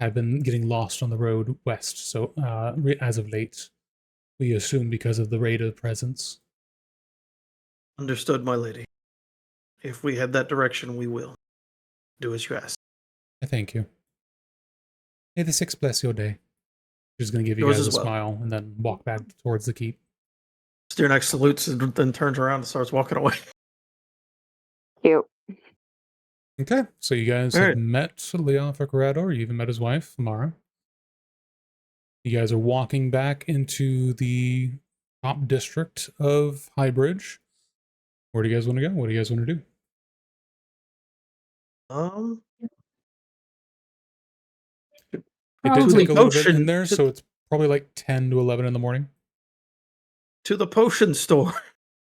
have been getting lost on the road west, so as of late, we assume because of the raider presence. Understood, my lady. If we head that direction, we will. Do as you ask. I thank you. May the Sixth bless your day. She's going to give you Yours guys a as well. smile and then walk back towards the keep. Steernock salutes and then turns around and starts walking away. Cute. Okay, so you guys All have right. met Leofric Rador, you even met his wife, Mara. You guys are walking back into the top district of Highbridge. Where do you guys want to go? What do you guys want to do? It did Probably take a little bit in potion there, to- so it's probably like 10 to 11 in the morning. To the potion store.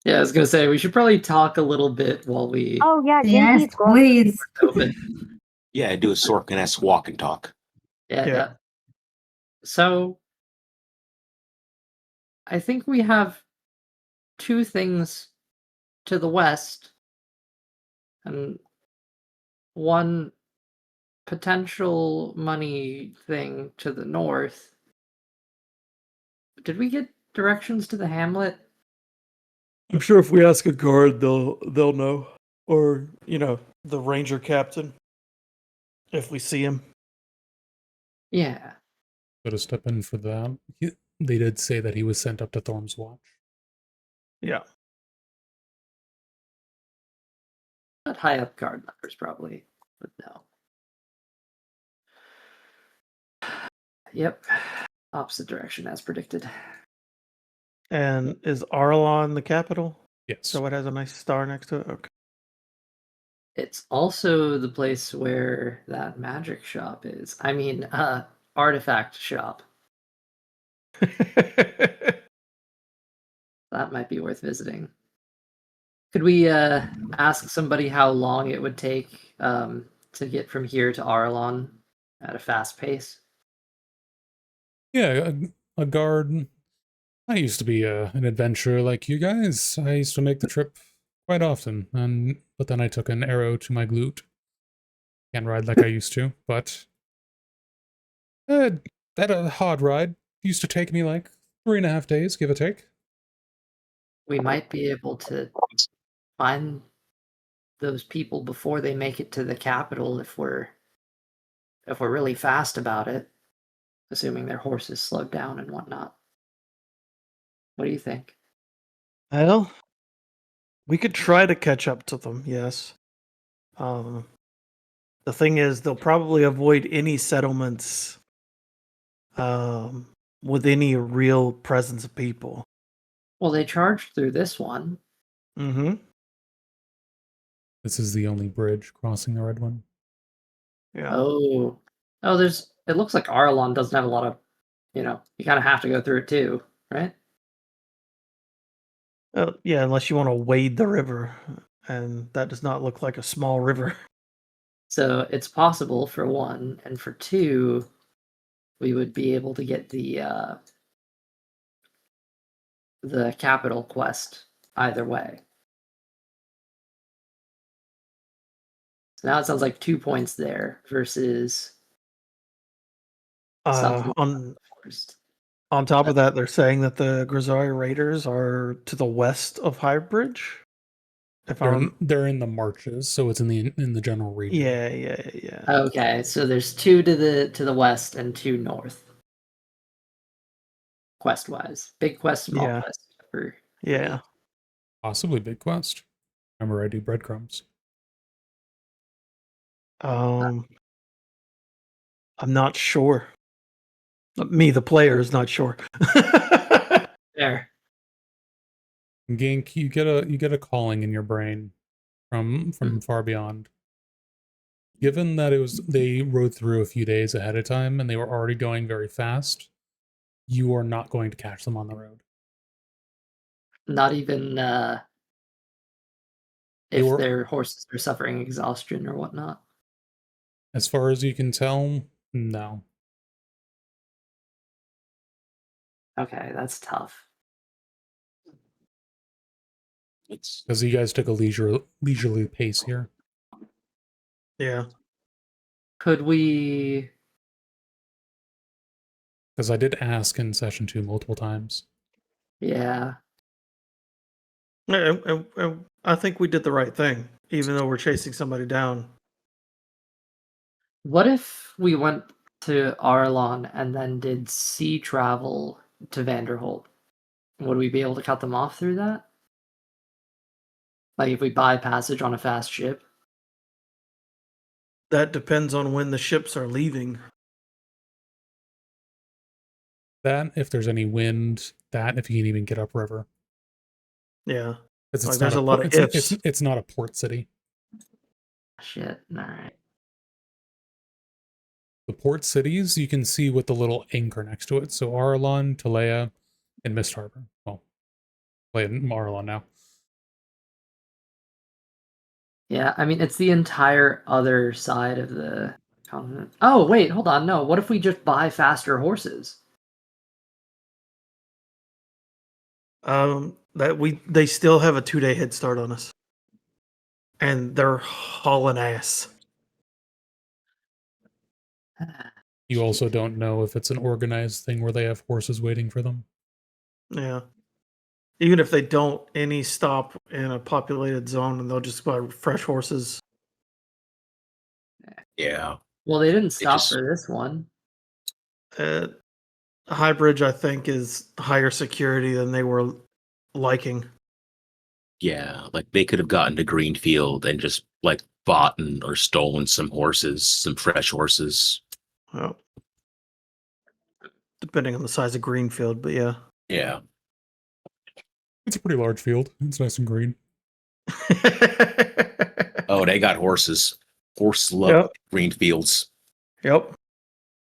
Yeah, I was gonna say we should probably talk a little bit while we Oh yeah, Yes, Genji's going. please. open. Yeah, do a Sorkin-esque walk and talk. Yeah, Yeah. yeah. So I think we have two things to the west and one potential money thing to the north. Did we get directions to the hamlet? I'm sure if we ask a guard, they'll know, or the ranger captain if we see him. Yeah. So to step in for that, they did say that he was sent up to Thorm's Watch. Yeah. Not high up guard numbers, probably, but no. Yep. Opposite direction as predicted. And is Arlon the capital? Yes. So it has a nice star next to it? Okay. It's also the place where that magic shop is. I mean, artifact shop. That might be worth visiting. Could we ask somebody how long it would take to get from here to Arlon at a fast pace? Yeah, a guard. I used to be an adventurer like you guys. I used to make the trip quite often, but then I took an arrow to my glute. Can't ride like I used to, but that a hard ride used to take me like 3.5 days, give or take. We might be able to find those people before they make it to the capital if we're really fast about it, assuming their horses slowed down and whatnot. What do you think? Well, we could try to catch up to them, yes. The thing is, they'll probably avoid any settlements with any real presence of people. Well, they charged through this one. Mm-hmm. This is the only bridge crossing the red one. Yeah. Oh, it looks like Arlon doesn't have a lot of, you kind of have to go through it too, right? Yeah, unless you want to wade the river, and that does not look like a small river. So it's possible for one, and for two, we would be able to get the capital quest either way. So now it sounds like 2 points there versus something On first. on top of that, they're saying that the Grizzari Raiders are to the west of Highbridge. If They're in the marches, so it's in the general region. yeah. Okay, so there's 2 to the west and 2 north. Quest wise, big quest, small Yeah. quest. For Yeah. Possibly big quest. Remember, I do breadcrumbs. I'm not sure. Me, the player, is not sure. there. Gink, you get a calling in your brain from far beyond. Given that they rode through a few days ahead of time and they were already going very fast, you are not going to catch them on the road. Not even if their horses are suffering exhaustion or whatnot. As far as you can tell, no. Okay, that's tough. Because you guys took a leisurely pace here. Yeah. Could we? Because I did ask in session 2 multiple times. Yeah. I think we did the right thing, even though we're chasing somebody down. What if we went to Arlon and then did sea travel to Vanderholt? Would we be able to cut them off through that? Like if we buy passage on a fast ship? That depends on when the ships are leaving. That, if there's any wind, that if you can even get upriver. Yeah. It's There's a lot of ifs. It's not a port city. Shit, alright. The port cities, you can see with the little anchor next to it. So Arlon, Talea, and Mist Harbor. Well, playing Arlon now. Yeah, I mean, it's the entire other side of the Oh, wait, hold on. No, what if we just buy faster horses? They still have a 2-day head start on us, and they're hauling ass. You also don't know if it's an organized thing where they have horses waiting for them. Yeah. Even if they don't, any stop in a populated zone, and they'll just buy fresh horses. Yeah. Well, they didn't stop just- for this one. Highbridge, I think, is higher security than they were liking. Yeah, like they could have gotten to Greenfield and just like bought or stolen some horses, some fresh horses. Well, depending on the size of Greenfield, but yeah. Yeah. It's a pretty large field. It's nice and green. Oh, they got horses. Horse love Yep. Greenfields. Yep.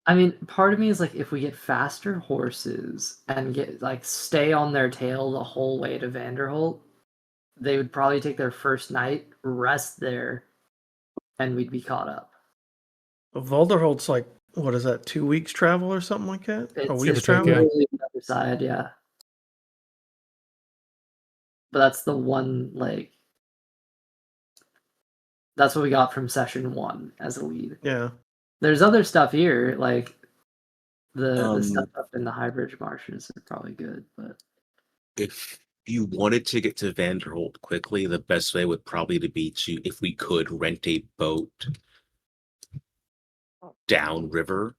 I mean, part of me is like, if we get faster horses and get like stay on their tail the whole way to Vanderholt, they would probably take their first night, rest there, and we'd be caught up. Valderholt's like, what is that, 2 weeks travel or something like that? A It's week's take, travel? yeah. literally the other side, yeah. But that's the one, like, that's what we got from session 1 as a lead. Yeah. There's other stuff here, like the stuff Um, up in the Highbridge marshes are probably good, but If you wanted to get to Vanderholt quickly, the best way would probably be to, if we could, rent a boat downriver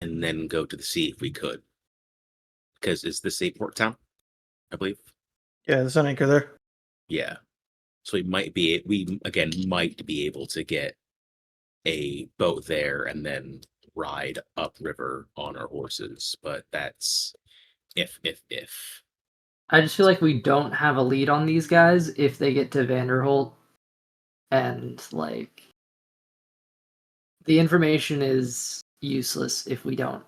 and then go to the sea if we could. Because it's the seaport town, I believe. Yeah, there's an anchor there. Yeah. So we again might be able to get a boat there and then ride upriver on our horses, but that's if. I just feel like we don't have a lead on these guys if they get to Vanderholt, and like the information is useless if we don't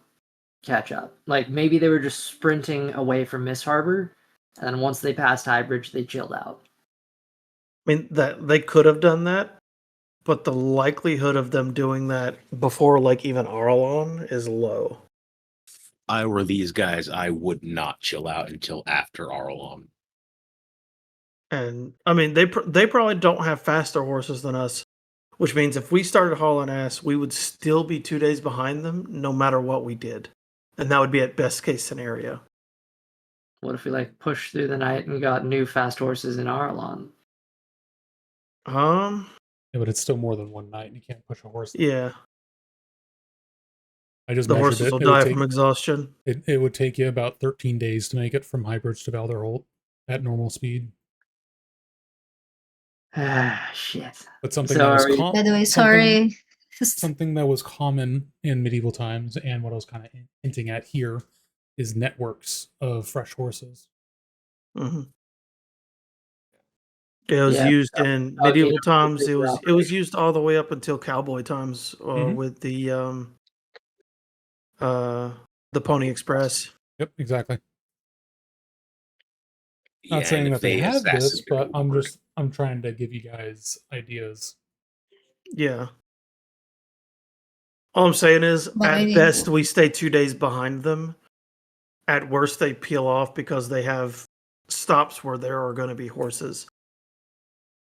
catch up. Like maybe they were just sprinting away from Miss Harbor, and then once they passed Highbridge, they chilled out. I mean, that they could have done that, but the likelihood of them doing that before, like, even Arlon is low. I were these guys, I would not chill out until after Arlon. And I mean, they probably don't have faster horses than us, which means if we started hauling ass, we would still be 2 days behind them, no matter what we did, and that would be at best case scenario. What if we like pushed through the night and got new fast horses in Arlon? Um, Yeah, but it's still more than one night, and you can't push a horse. yeah, I just the measured horses it. will It would die take- from exhaustion. It would take you about 13 days to make it from Highbridge to Valderholt at normal speed. Ah, shit. But something So that was are we- By the way, sorry. something that was common in medieval times, and what I was kind of hinting at here, is networks of fresh horses. Mm-hmm. It was Yeah, used in okay, medieval yeah, times. bigger It was operation. used all the way up until cowboy times Mhm. with the Pony Express. Yep, exactly. Yeah, Not saying and that if they have this, assassinate but people, I'm trying to give you guys ideas. Yeah. All I'm saying is, But I at think- best, we stay 2 days behind them. At worst, they peel off because they have stops where there are going to be horses.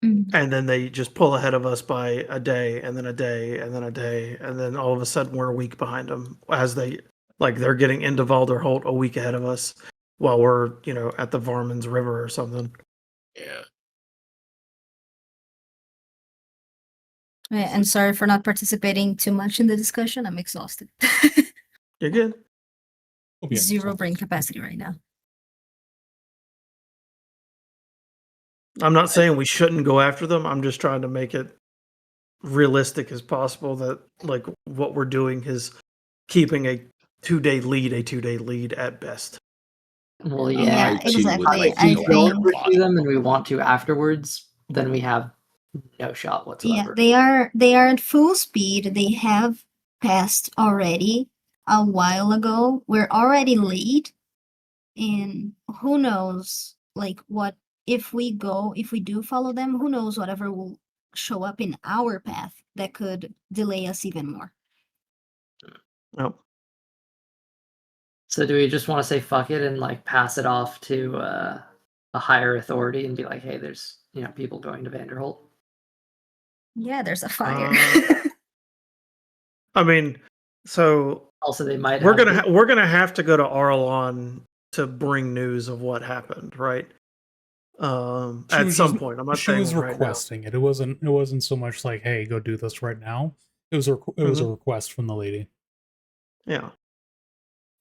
Mm. And then they just pull ahead of us by a day, and then a day, and then a day, and then all of a sudden we're a week behind them as they're getting into Valderholt a week ahead of us while we're, at the Varmins River or something. yeah. Yeah, and sorry for not participating too much in the discussion. I'm exhausted. You're good. We'll be at Zero some- brain capacity right now. I'm not saying we shouldn't go after them. I'm just trying to make it realistic as possible that like what we're doing is keeping a 2-day lead at best. Well, Yeah, yeah. I, too, would exactly. like to I If go we after don't think- them. pursue them and we want to afterwards, then we have no shot Yeah, whatsoever. they are at full speed. They have passed already a while ago. We're already late, and who knows, like what if we do follow them? Who knows whatever will show up in our path that could delay us even more. Nope. So do we just want to say fuck it and like pass it off to a higher authority and be like, hey, there's people going to Vanderholt? Yeah, there's a fire. I mean, so Also, they might. we're have gonna have to go to Arlon to bring news of what happened, right? At some point. I'm not She saying was right now. requesting it. It wasn't so much like, hey, go do this right now. It was a request from the lady. Yeah.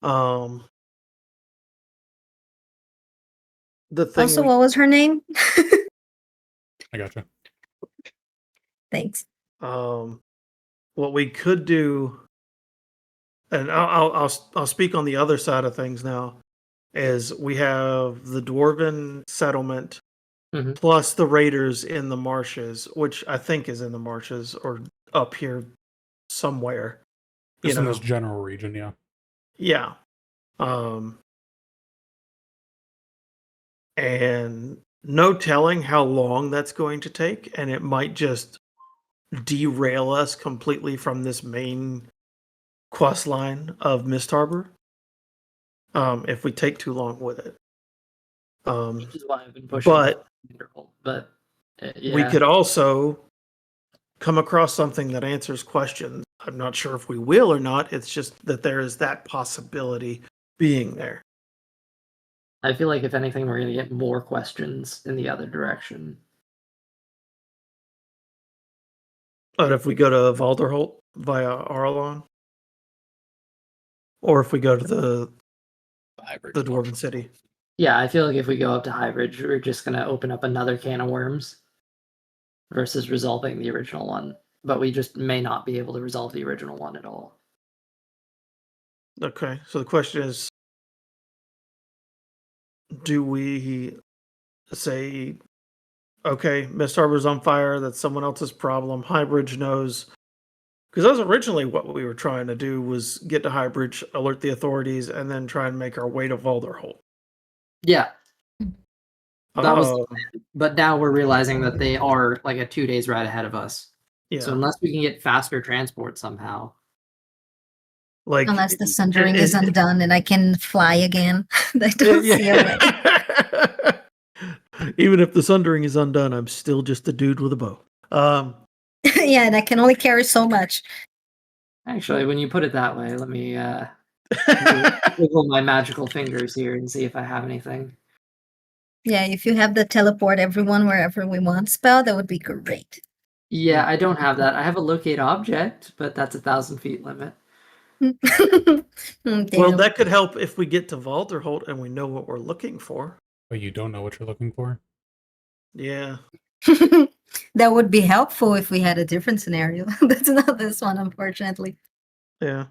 The thing Also, what was her name? I gotcha. Thanks. what we could do, and I'll speak on the other side of things now, is we have the Dwarven settlement Mhm. plus the raiders in the marshes, which I think is in the marshes or up here somewhere. Just in this general region, yeah. Yeah. And no telling how long that's going to take, and it might just derail us completely from this main quest line of Mist Harbor. If we take too long with it. Which is why I've been pushing. But Vanderholt. But yeah. we could also come across something that answers questions. I'm not sure if we will or not. It's just that there is that possibility being there. I feel like if anything, we're going to get more questions in the other direction. But if we go to Valderholt via Arlon, or if we go to the Dwarven City. Yeah, I feel like if we go up to Highbridge, we're just going to open up another can of worms versus resolving the original one. But we just may not be able to resolve the original one at all. Okay, so the question is, do we say, okay, Mist Harbor's on fire, that's someone else's problem, Highbridge knows? Because that was originally what we were trying to do, was get to Highbridge, alert the authorities, and then try and make our way to Valderholt. Yeah. That was the plan. But now we're realizing that they are like a 2 days ride ahead of us. Yeah. So unless we can get faster transport somehow. Like, Unless the sundering is undone and I can fly again. I don't see a way. Even if the sundering is undone, I'm still just a dude with a bow. Yeah, and I can only carry so much. Actually, when you put it that way, let me wiggle my magical fingers here and see if I have anything. Yeah, if you have the teleport everyone wherever we want spell, that would be great. Yeah, I don't have that. I have a locate object, but that's 1,000 feet limit. Well, that could help if we get to Valderholt and we know what we're looking for. But you don't know what you're looking for? Yeah. That would be helpful if we had a different scenario. That's not this one, unfortunately. Yeah.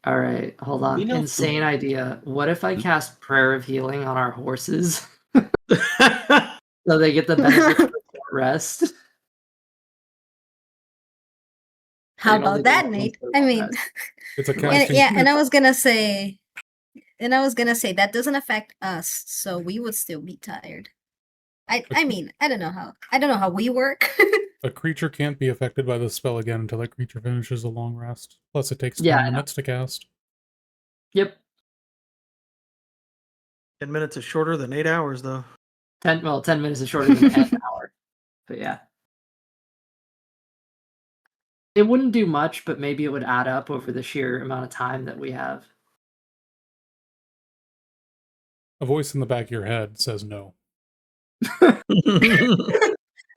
All right. Hold on. Insane idea. What if I cast Prayer of Healing on our horses? So they get the benefit of short rest. How about that, Nate? I mean, it's a and I was gonna say that doesn't affect us, so we would still be tired. I mean, I don't know how we work. A creature can't be affected by the spell again until that creature finishes a long rest. Plus, it takes 10 minutes to cast. Yep. 10 minutes is shorter than 8 hours, though. 10 minutes is shorter than an hour. But yeah. It wouldn't do much, but maybe it would add up over the sheer amount of time that we have. A voice in the back of your head says no.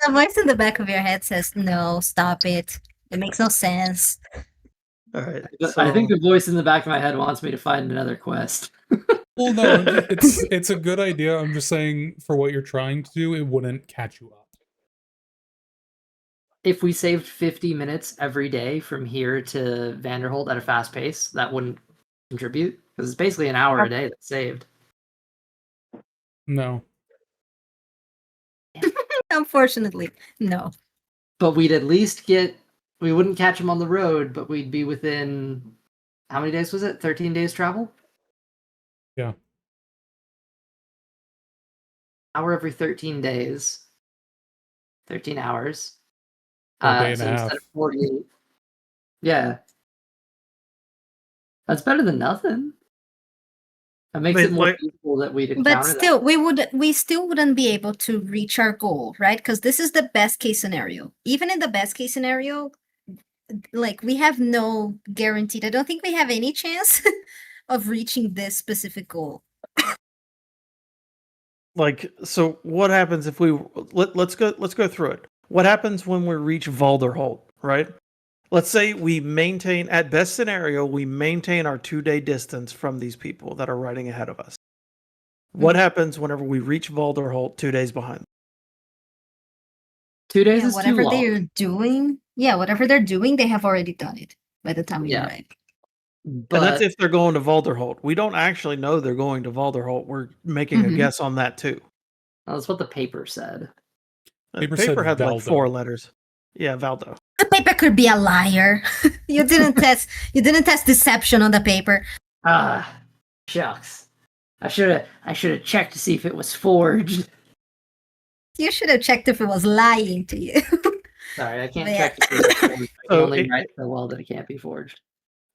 The voice in the back of your head says, no, stop it. It makes no sense. All right. I think the voice in the back of my head wants me to find another quest. Well, no, it's a good idea. I'm just saying, for what you're trying to do, it wouldn't catch you up. If we saved 50 minutes every day from here to Vanderholt at a fast pace, that wouldn't contribute, because it's basically an hour a day that's saved. No. Unfortunately, no. But we'd at least we wouldn't catch him on the road, but we'd be within, how many days was it? 13 days travel? Yeah. Hour every 13 days. 13 hours. A day and a half. Instead of 48. Yeah. That's better than nothing. That makes mean, it more like- feasible that we'd encounter But that. still, we still wouldn't be able to reach our goal, right? Because this is the best case scenario. Even in the best case scenario, like we have no guaranteed. I don't think we have any chance of reaching this specific goal. Like, so what happens if we let's go through it. What happens when we reach Valderholt, right? Let's say we maintain, at best scenario, we maintain our 2-day distance from these people that are riding ahead of us. What happens whenever we reach Valderholt 2 days behind? 2 days Yeah, is too whatever long. they're doing, whatever they're doing, they have already done it by the time we Yeah. arrive. But And that's if they're going to Valderholt. We don't actually know they're going to Valderholt. We're making a Mhm. guess on that too. that's what the paper said. The Paper paper said had like Valdo. 4 letters. Yeah, Valdo. The paper could be a liar. You didn't test deception on the paper. Ah, shucks. I should have checked to see if it was forged. You should have checked if it was lying to you. Sorry, I can't Yeah. check to see if it's forged. I can So only it- write so well that it can't be forged.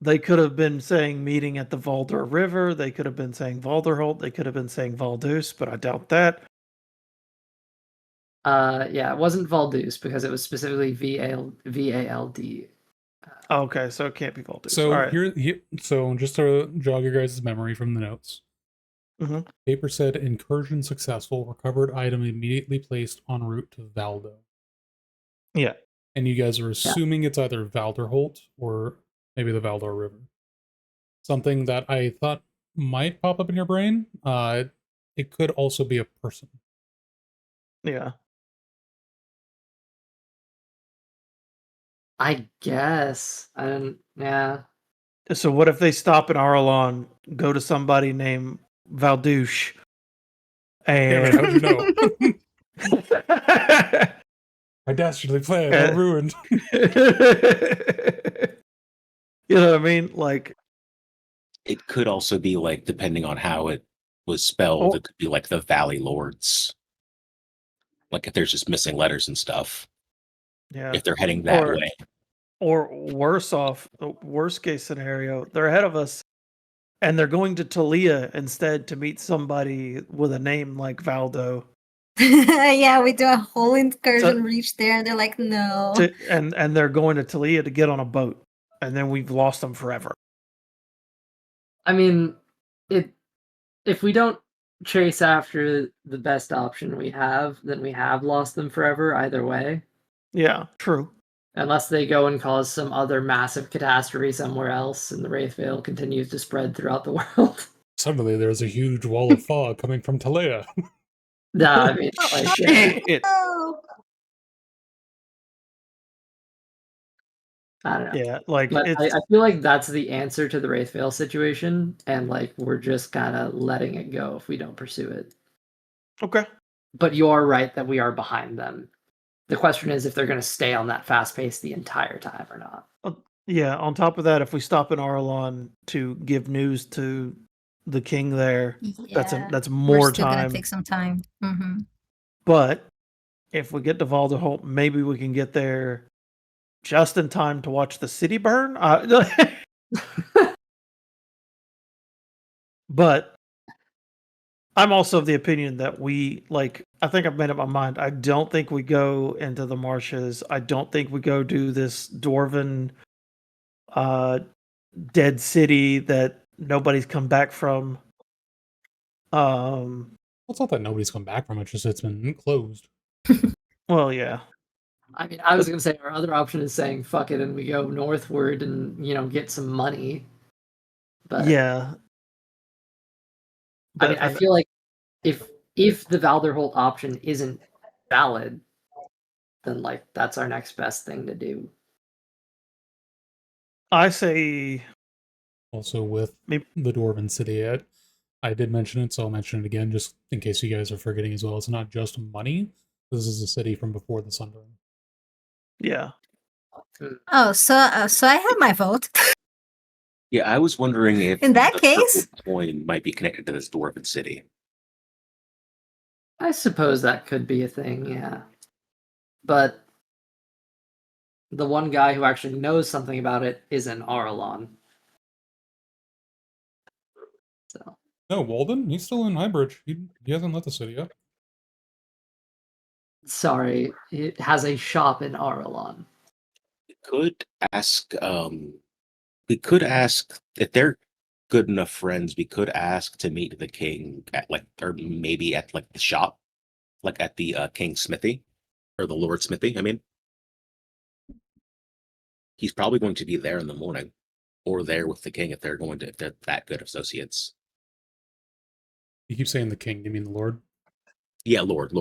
They could have been saying meeting at the Valder River. They could have been saying Valderholt. They could have been saying Valdus, but I doubt that. Yeah, it wasn't Valdus because it was specifically VALD. Okay, so it can't be Valdus. So All right. here, so just to jog your guys' memory from the notes. Mhm. Paper said incursion successful, recovered item immediately placed en route to Valdo. Yeah. And you guys are assuming it's either Valderholt or maybe the Valdor River. Something that I thought might pop up in your brain. It could also be a person. Yeah. I guess. I don't. Yeah. So what if they stop in Arlon, go to somebody named Valdouche, Damn and it, how'd you know? My dastardly plan, all ruined. you know what I mean? Like, It could also be like, depending on how it was spelled, Oh. it could be like the Valley Lords. Like if there's just missing letters and stuff. yeah. If they're heading that Or- way. Or worse off, the worst case scenario, they're ahead of us and they're going to Talia instead to meet somebody with a name like Valdo. Yeah, we do a whole incursion reach there, and they're like, no. And they're going to Talia to get on a boat. And then we've lost them forever. I mean, if we don't chase after the best option we have, then we have lost them forever either way. Yeah, true. Unless they go and cause some other massive catastrophe somewhere else and the Wraith Veil continues to spread throughout the world. Suddenly there's a huge wall of fog coming from Talea. Nah, I mean, like, Shit. Oh. I don't know. Yeah, like But I it's feel like that's the answer to the Wraith Veil situation, and like we're just kind of letting it go if we don't pursue it. okay. But you are right that we are behind them. The question is if they're going to stay on that fast pace the entire time or not. Yeah, on top of that, if we stop in Arlon to give news to the king there, that's We're more still time. gonna take some time. Mm-hmm. But if we get to Valderholt, maybe we can get there just in time to watch the city burn. But I'm also of the opinion that I think I've made up my mind. I don't think we go into the marshes. I don't think we go do this dwarven dead city that nobody's come back from. It's not that nobody's come back from it, just it's been closed. Well, yeah. I mean, I was going to say our other option is saying fuck it and we go northward and, get some money. But Yeah. I mean, I feel like if the Valderholt option isn't valid, then like that's our next best thing to do. I say Also with Maybe- the Dwarven City, I did mention it, so I'll mention it again, just in case you guys are forgetting as well. It's not just money. This is a city from before the Sundering. yeah. Oh, so I have my vote. Yeah, I was wondering if In that the case- purple coin might be connected to this dwarven city. I suppose that could be a thing, yeah. But the one guy who actually knows something about it is in Arlon. So No, Walden, he's still in Highbridge. He hasn't left the city yet. sorry, it has a shop in Aralon. Could ask we could ask if they're good enough friends, we could ask to meet the king at like, or maybe at like the shop, like at the king's smithy or the lord smithy. I mean, he's probably going to be there in the morning or there with the king if they're that good associates. You keep saying the king, you mean the Lord? Yeah, Lord.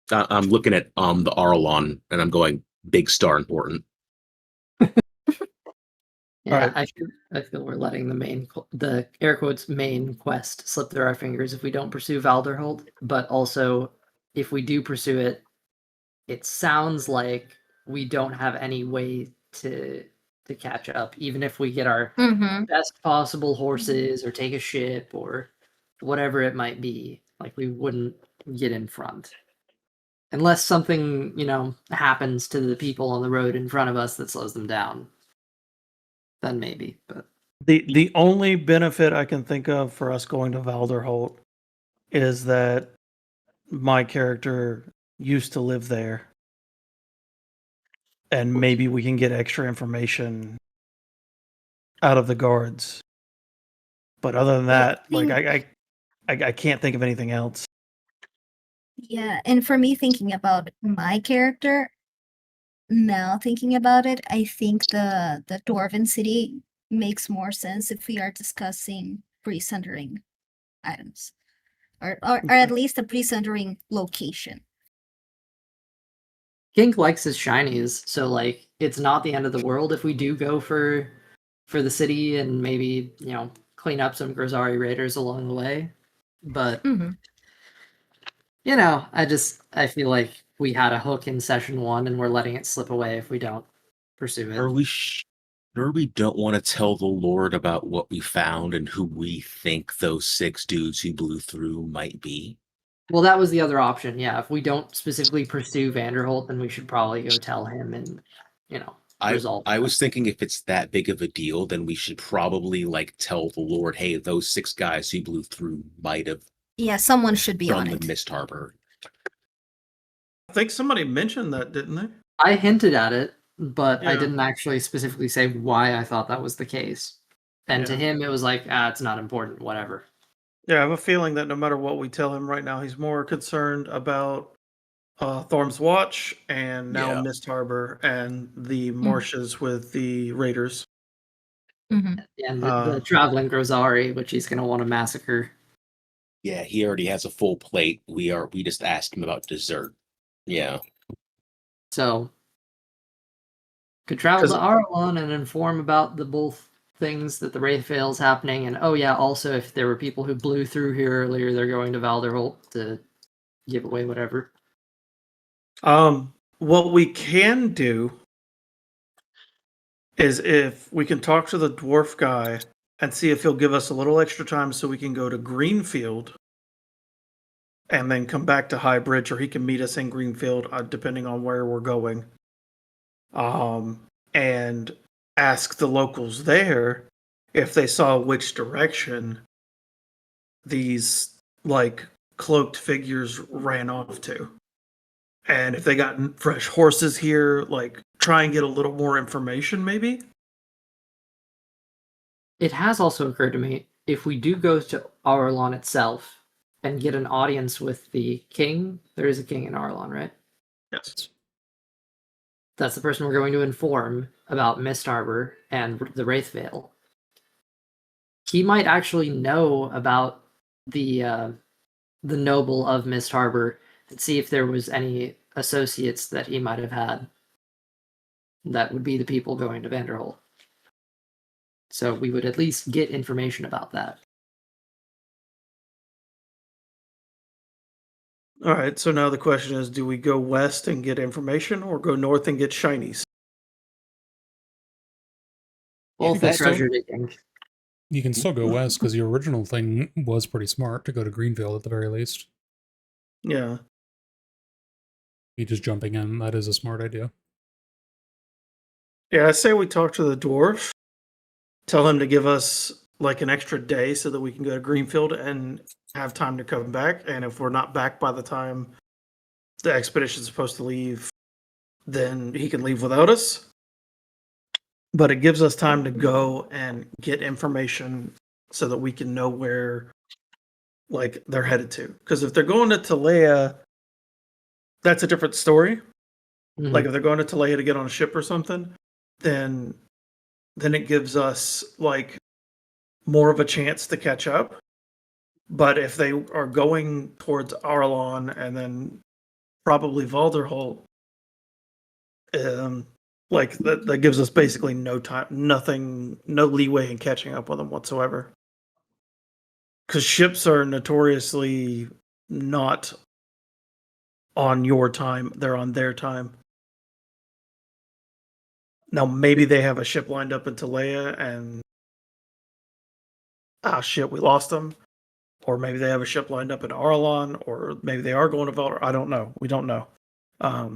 I'm looking at the Arlon and I'm going big star important. Yeah, Alright. I feel we're letting the air quotes main quest slip through our fingers if we don't pursue Valderhold. But also, if we do pursue it, it sounds like we don't have any way to catch up, even if we get our Mm-hmm. best possible horses or take a ship or whatever it might be. Like we wouldn't get in front. Unless something, happens to the people on the road in front of us that slows them down. Then maybe, but The only benefit I can think of for us going to Valderholt is that my character used to live there. And maybe we can get extra information out of the guards. But other than that, like I can't think of anything else. Yeah, and for me, thinking about my character, now thinking about it, I think the Dwarven city makes more sense if we are discussing pre-sundering items. Or at least a pre-sundering location. Gink likes his shinies, so like it's not the end of the world if we do go for the city and maybe, clean up some Grizzari raiders along the way. But Mm-hmm. I feel like we had a hook in session 1 and we're letting it slip away if we don't pursue it. Are we sure we don't want to tell the Lord about what we found and who we think those 6 dudes who blew through might be? Well, that was the other option. Yeah, if we don't specifically pursue Vanderholt, then we should probably go tell him and, resolve I that. was thinking if it's that big of a deal, then we should probably like tell the Lord, hey, those 6 guys who blew through might have Yeah, someone should be from on the it. Mist Harbor. I think somebody mentioned that, didn't they? I hinted at it, but I Yeah. didn't actually specifically say why I thought that was the case. And to Yeah. him, it was like, it's not important, whatever. Yeah, I have a feeling that no matter what we tell him right now, he's more concerned about Thorm's Watch and now Yeah. Mist Harbor and the marshes with the raiders. Mm-hmm. And the traveling Grozari, which he's going to want to massacre. Yeah, he already has a full plate. We just asked him about dessert. Yeah. So, could travel to Arlon and inform about the both things that the Wraithvale is happening. And oh yeah, also if there were people who blew through here earlier, they're going to Valderholt to give away whatever. What we can do is if we can talk to the dwarf guy and see if he'll give us a little extra time so we can go to Greenfield and then come back to Highbridge, or he can meet us in Greenfield, depending on where we're going. And ask the locals there if they saw which direction these like cloaked figures ran off to. And if they got fresh horses here, like try and get a little more information maybe. It has also occurred to me, if we do go to Arlon itself and get an audience with the king, there is a king in Arlon, right? Yes. That's the person we're going to inform about Mist Harbor and the Wraithvale. He might actually know about the noble of Mist Harbor and see if there was any associates that he might have had that would be the people going to Vanderholt. So we would at least get information about that. All right, so now the question is, do we go west and get information or go north and get shinies? Both that's are treasure digging. You can still go west because your original thing was pretty smart to go to Greenville at the very least. Yeah. You just jumping in, that is a smart idea. Yeah, I say we talk to the dwarf, tell him to give us like an extra day so that we can go to Greenfield and have time to come back. And if we're not back by the time the expedition's supposed to leave, then he can leave without us. But it gives us time to go and get information so that we can know where like they're headed to. Because if they're going to Talea, that's a different story. Mhm. Like if they're going to Talea to get on a ship or something, then it gives us like more of a chance to catch up. But if they are going towards Arlon and then probably Valderholt, like that gives us basically no time, nothing, no leeway in catching up with them whatsoever. Because ships are notoriously not on your time; they're on their time. Now, maybe they have a ship lined up in Talea, and shit, we lost them. Or maybe they have a ship lined up in Arlon, or maybe they are going to Valor. I don't know. We don't know. I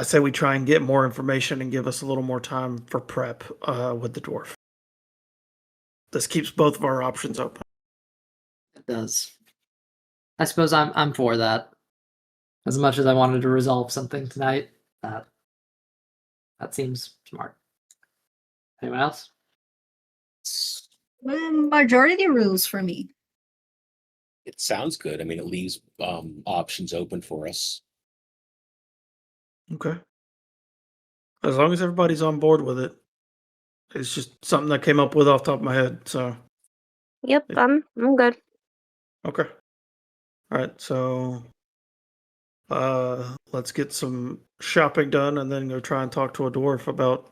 say we try and get more information and give us a little more time for prep with the dwarf. This keeps both of our options open. It does. I suppose I'm for that. As much as I wanted to resolve something tonight, that seems smart. Anyone else? Majority rules for me. It sounds good. I mean, it leaves options open for us. Okay. As long as everybody's on board with it. It's just something I came up with off the top of my head. So, Yep, I'm good. okay. All right. So, let's get some shopping done and then go try and talk to a dwarf about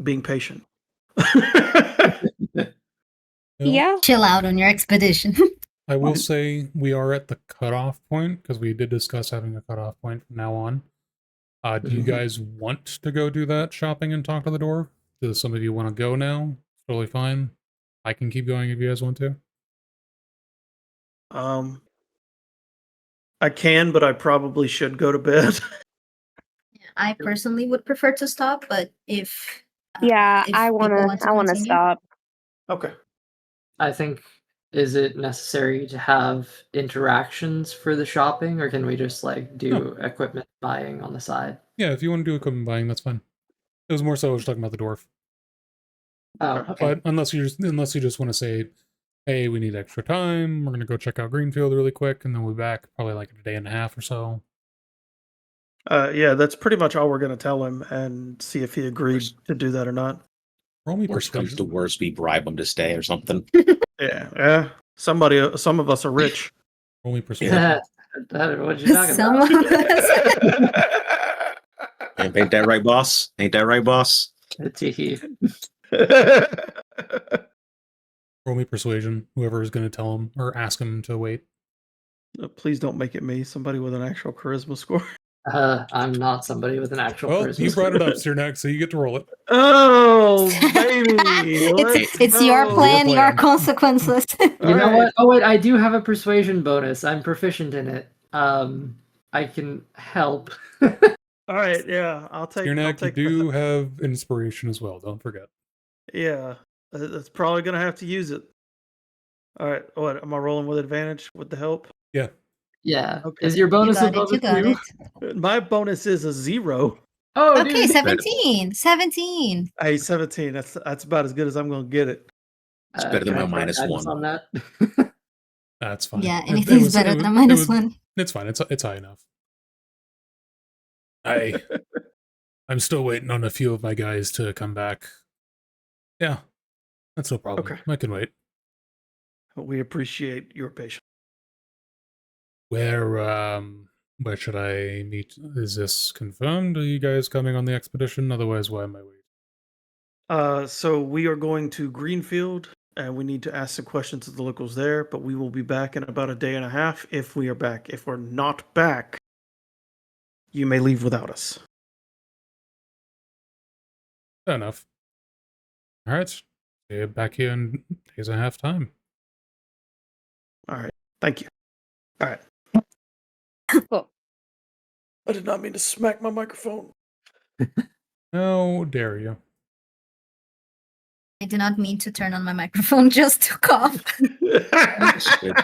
being patient. Yeah. Chill out on your expedition. I will say we are at the cutoff point because we did discuss having a cutoff point from now on. Do you guys want to go do that shopping and talk to the dwarf? Do some of you want to go now? Totally fine. I can keep going if you guys want to. I can, but I probably should go to bed. I personally would prefer to stop, but if Yeah, if I people wanna want to I wanna continue. stop. Okay. I think, is it necessary to have interactions for the shopping, or can we just like do equipment buying on the side? Yeah, if you want to do equipment buying, that's fine. It was more so I was talking about the dwarf. Oh, Okay. okay. But unless you just want to say, hey, we need extra time, we're gonna go check out Greenfield really quick, and then we'll be back probably like a day and a half or so. Yeah, that's pretty much all we're going to tell him and see if he agreed to do that or not. Roll me Worst comes to persuasion. worst, we bribe him to stay or something. Yeah. Some of us are rich. Roll me persuasion. What you talking Some about? of us. Ain't that right, boss? Ain't that right, boss? Roll me persuasion. Whoever is going to tell him or ask him to wait. Please don't make it me. Somebody with an actual charisma score. I'm not somebody with an actual Well, charisma you brought it score. up, Sirnak, so you get to roll it. Oh, baby. It's your plan, your plan. consequences. You know what? Oh wait, I do have a persuasion bonus. I'm proficient in it. I can help. All right, yeah, I'll take Sirnak, you that. do have inspiration as well. Don't forget. Yeah, that's probably gonna have to use it. All right, what am I rolling with advantage with the help? Yeah. Yeah. Okay. Is your bonus you above got a 2? it. My bonus is a 0. Oh, Okay, dude. 17. 17. Hey, 17. That's about as good as I'm gonna get it. It's better than Can my I try -1. guidance on that? That's fine. Yeah, It anything's was- better it than was- -1. It's fine. It's high enough. I'm still waiting on a few of my guys to come back. Yeah, that's no problem. Okay. I can wait. We appreciate your patience. Where should I meet? Is this confirmed? Are you guys coming on the expedition? Otherwise, why am I waiting? So we are going to Greenfield, and we need to ask some questions to the locals there. But we will be back in about a day and a half if we are back. If we're not back, you may leave without us. Fair enough. All right. See you back here in days and a half time. All right. Thank you. All right. Cool. I did not mean to smack my microphone. How dare you? I did not mean to turn on my microphone just to cough. Understood.